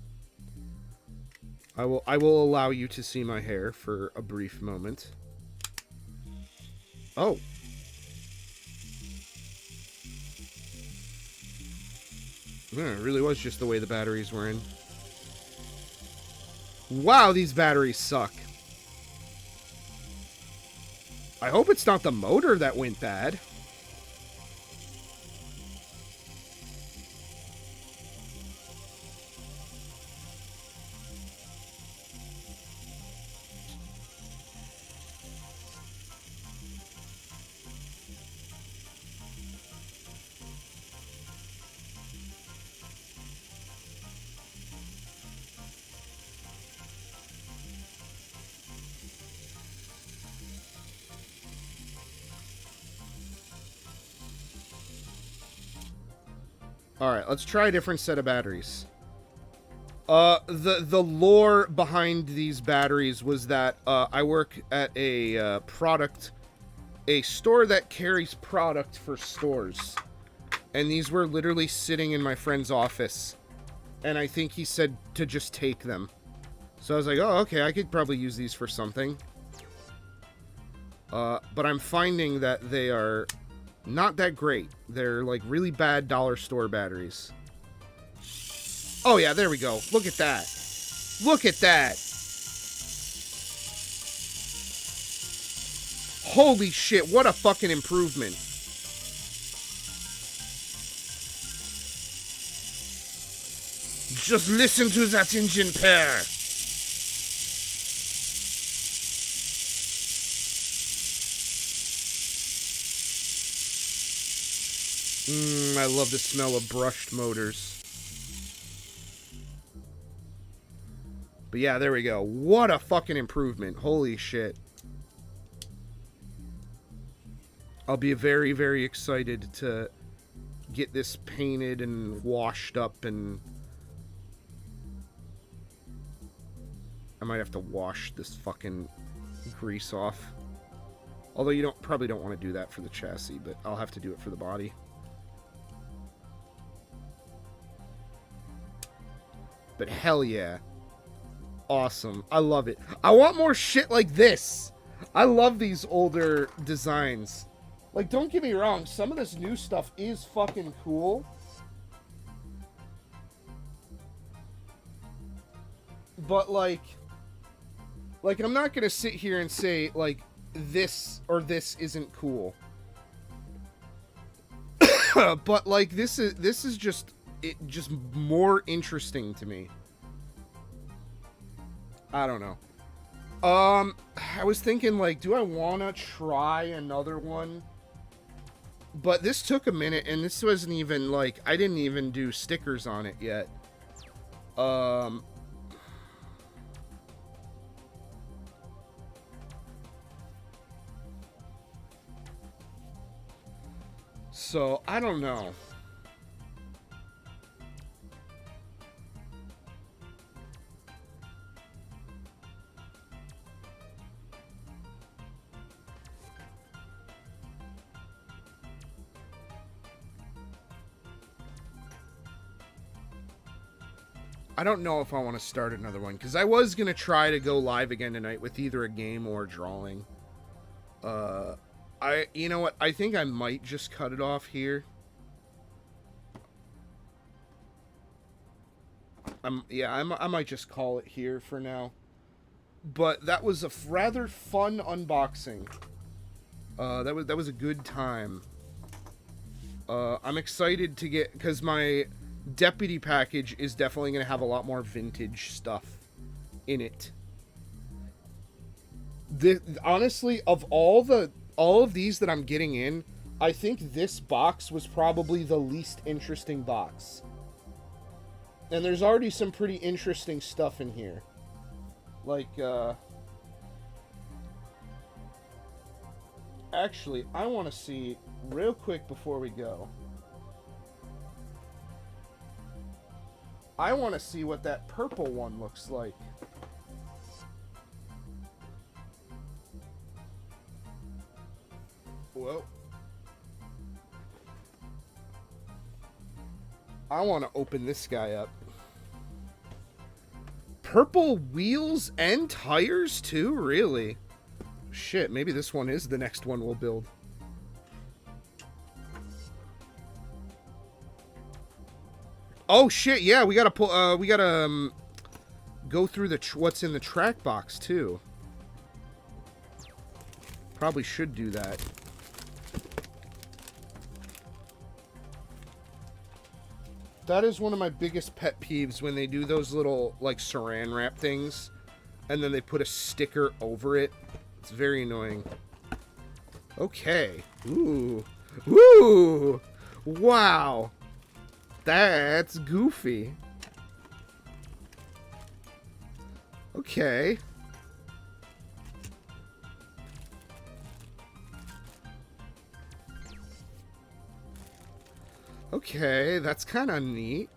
I will allow you to see my hair for a brief moment. Oh. Yeah, it really was just the way the batteries were in. Wow, these batteries suck. I hope it's not the motor that went bad. Alright, let's try a different set of batteries. The lore behind these batteries was that I work at a store that carries product for stores. And these were literally sitting in my friend's office. And I think he said to just take them. So I was like, oh, okay, I could probably use these for something. But I'm finding that they are not that great. They're like really bad dollar store batteries. Oh yeah, there we go. Look at that. Look at that. Holy shit, what a fucking improvement. Just listen to that engine pair. I love the smell of brushed motors. But yeah, there we go. What a fucking improvement. Holy shit. I'll be very, very excited to get this painted and washed up, and I might have to wash this fucking grease off. Although you probably don't want to do that for the chassis, but I'll have to do it for the body. But hell yeah. Awesome. I love it. I want more shit like this. I love these older designs. Like, don't get me wrong. Some of this new stuff is fucking cool. But, like, I'm not gonna sit here and say, like, this or this isn't cool. But, like, this is just more interesting to me. I don't know. I was thinking, like, do I want to try another one? But this took a minute, and this wasn't even, like, I didn't even do stickers on it yet. So, I don't know. I don't know if I want to start another one, because I was going to try to go live again tonight with either a game or drawing. You know what? I think I might just cut it off here. I might just call it here for now. But that was a rather fun unboxing. That was a good time. I'm excited to get, because my deputy package is definitely going to have a lot more vintage stuff in it. Honestly, of all of these that I'm getting in, I think this box was probably the least interesting box. And there's already some pretty interesting stuff in here. Like, actually, I want to see, real quick before we go, I want to see what that purple one looks like. Whoa. I want to open this guy up. Purple wheels and tires too? Really? Shit, maybe this one is the next one we'll build. Oh shit, yeah, we gotta pull, go through the what's in the track box too. Probably should do that. That is one of my biggest pet peeves, when they do those little, like, saran wrap things, and then they put a sticker over it. It's very annoying. Okay. Ooh. Ooh! Wow! That's goofy. Okay. Okay, that's kind of neat.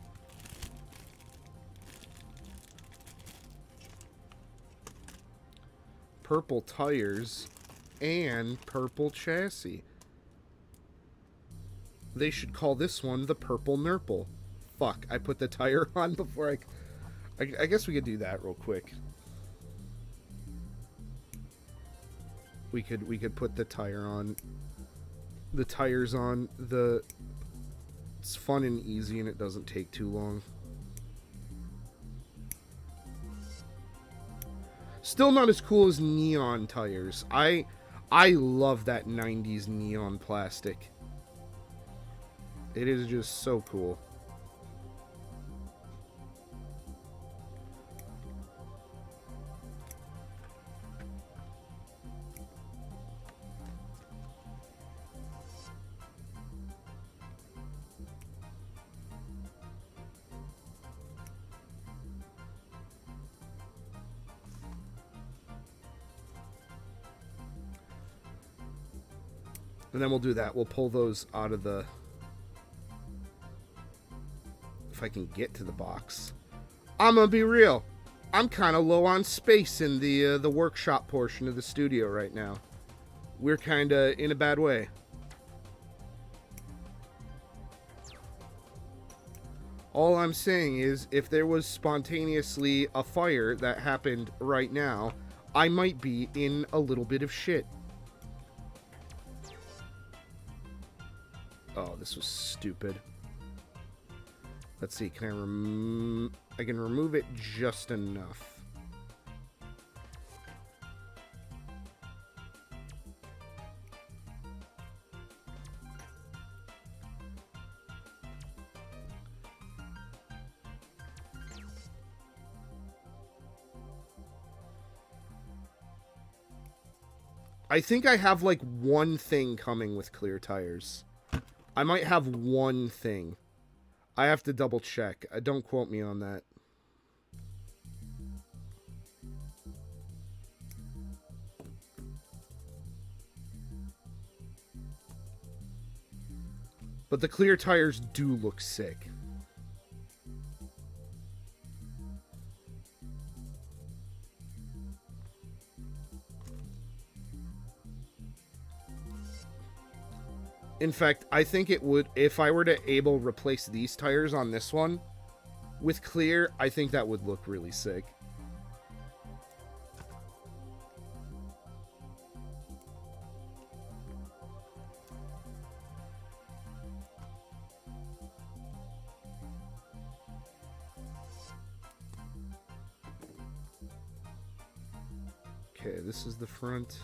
Purple tires and purple chassis. They should call this one the Purple Nurple. Fuck, I put the tire on before I guess we could do that real quick. We could put the tire on. The tires on. It's fun and easy, and it doesn't take too long. Still not as cool as neon tires. I love that 90s neon plastic. It is just so cool. And then we'll do that. We'll pull those out of the... If I can get to the box. I'm gonna be real. I'm kind of low on space in the workshop portion of the studio right now. We're kind of in a bad way. All I'm saying is, if there was spontaneously a fire that happened right now, I might be in a little bit of shit. Oh, this was stupid. Let's see, can I can remove it just enough. I think I have like one thing coming with clear tires. I might have one thing. I have to double check. Don't quote me on that. But the clear tires do look sick. In fact, I think it would, if I were to able replace these tires on this one with clear, I think that would look really sick. Okay, this is the front.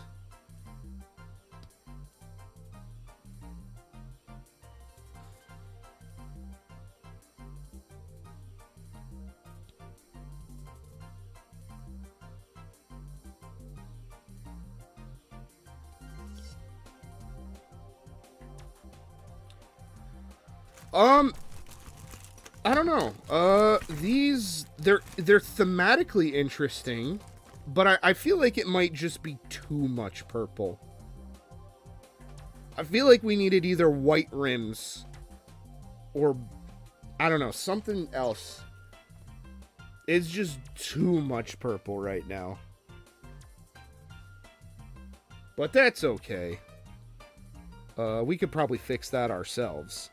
I don't know. These, they're thematically interesting, but I feel like it might just be too much purple. I feel like we needed either white rims or, I don't know, something else. It's just too much purple right now. But that's okay. We could probably fix that ourselves.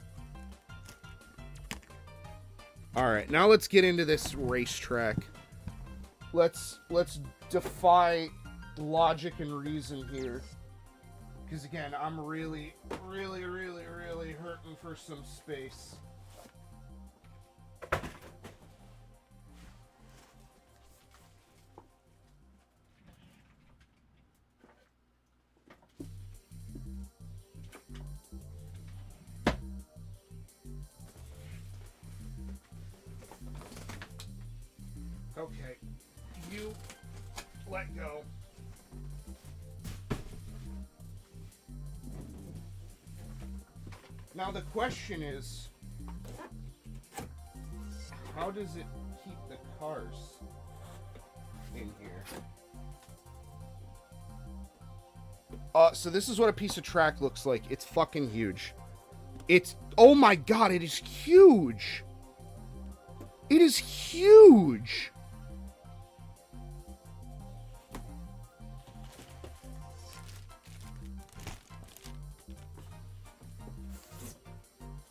Alright, now let's get into this racetrack. Let's defy logic and reason here. Because again, I'm really hurting for some space. Okay, you let go. Now the question is, how does it keep the cars in here? So this is what a piece of track looks like. It's fucking huge. It's, oh my god, it is huge. It is huge.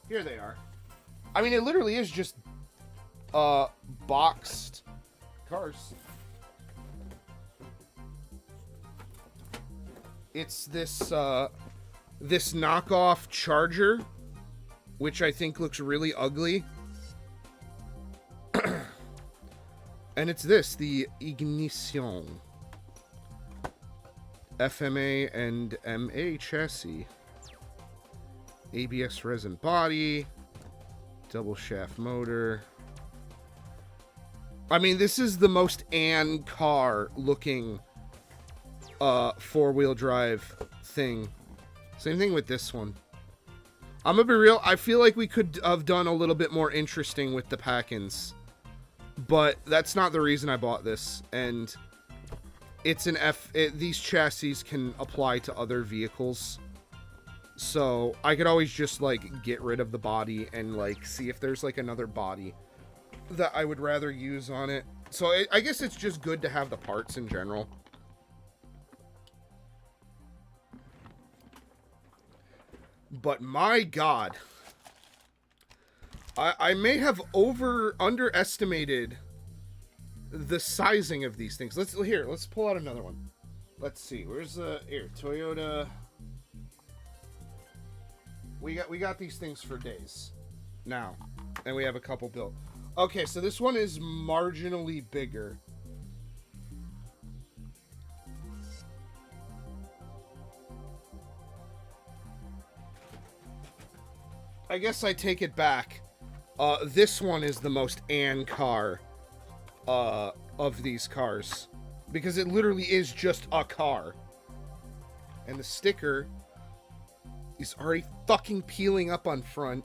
Here they are. I mean, it literally is just boxed cars. It's this this knockoff Charger, which I think looks really ugly. And it's this, the Ignition FMA and MA chassis. ABS resin body, double shaft motor. I mean, this is the most Ann car looking four-wheel drive thing. Same thing with this one. I'm gonna be real, I feel like we could have done a little bit more interesting with the pack-ins, but that's not the reason I bought this. And it's an these chassis can apply to other vehicles. So I could always just like get rid of the body and like see if there's like another body that I would rather use on it. So I guess it's just good to have the parts in general. But my god, I may have underestimated the sizing of these things. Let's pull out another one. Let's see. Where's the Toyota? We got these things for days now, and we have a couple built. Okay, so this one is marginally bigger. I guess I take it back. This one is the most Ann car of these cars, because it literally is just a car. And the sticker is already fucking peeling up on front.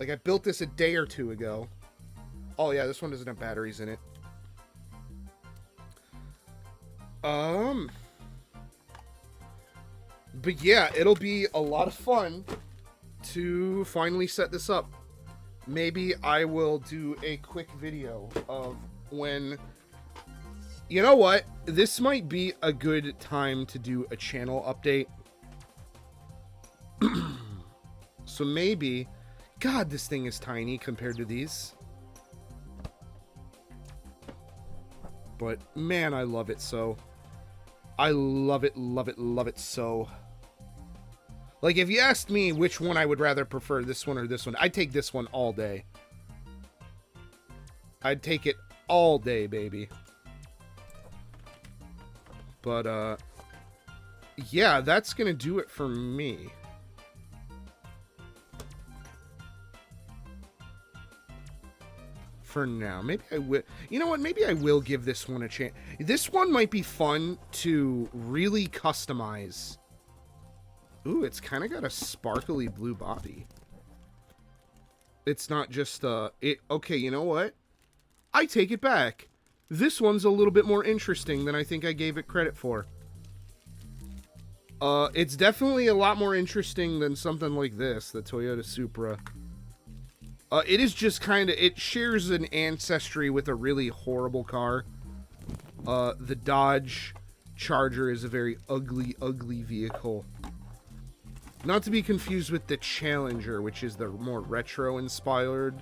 Like, I built this a day or two ago. Oh yeah, this one doesn't have batteries in it. But yeah, it'll be a lot of fun to finally set this up. Maybe I will do a quick video of when... You know what? This might be a good time to do a channel update. So maybe... God, this thing is tiny compared to these. But, man, I love it so. I love it, love it, love it so. Like, if you asked me which one I would rather prefer, this one or this one, I'd take this one all day. I'd take it all day, baby. But, yeah, that's gonna do it for me. For now. Maybe I will... You know what? Maybe I will give this one a chance. This one might be fun to really customize. Ooh, it's kind of got a sparkly blue body. It's not just, okay, you know what? I take it back. This one's a little bit more interesting than I think I gave it credit for. It's definitely a lot more interesting than something like this, the Toyota Supra. It is just kind of... It shares an ancestry with a really horrible car. The Dodge Charger is a very ugly, ugly vehicle. Not to be confused with the Challenger, which is the more retro-inspired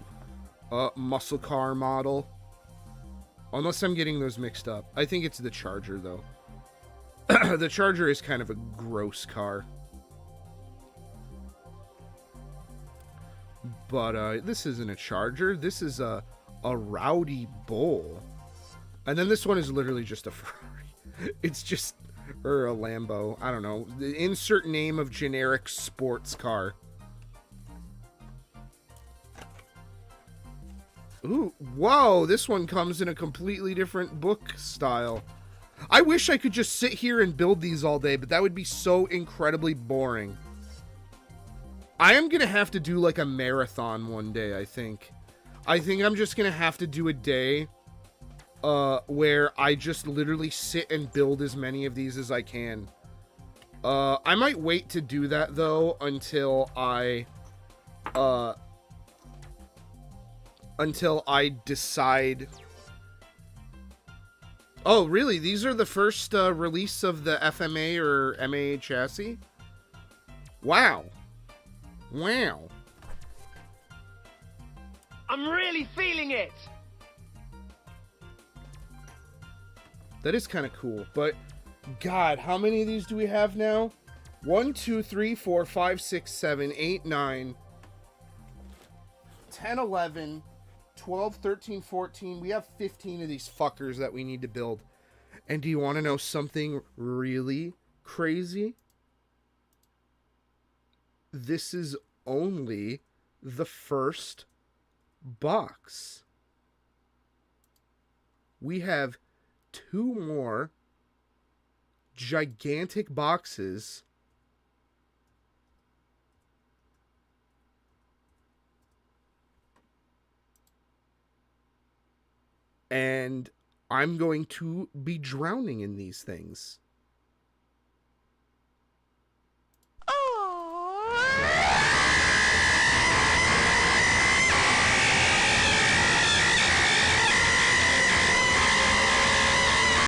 muscle car model. Unless I'm getting those mixed up. I think it's the Charger, though. The Charger is kind of a gross car. But this isn't a Charger. This is a Rowdy Bull. And then this one is literally just a Ferrari. It's just... Or a Lambo. I don't know. The insert name of generic sports car. Ooh, whoa, this one comes in a completely different book style. I wish I could just sit here and build these all day, but that would be so incredibly boring. I am gonna have to do like a marathon one day, I think. I think I'm just gonna have to do a day where I just literally sit and build as many of these as I can. I might wait to do that, though, until I decide... Oh, really? These are the first release of the FMA or MAA chassis? Wow. Wow. I'm really feeling it. That is kind of cool, but God, how many of these do we have now? 1, 2, 3, 4, 5, 6, 7, 8, 9, 10, 11, 12, 13, 14. We have 15 of these fuckers that we need to build. And do you want to know something really crazy? This is only the first box. We have 2 more gigantic boxes and I'm going to be drowning in these things.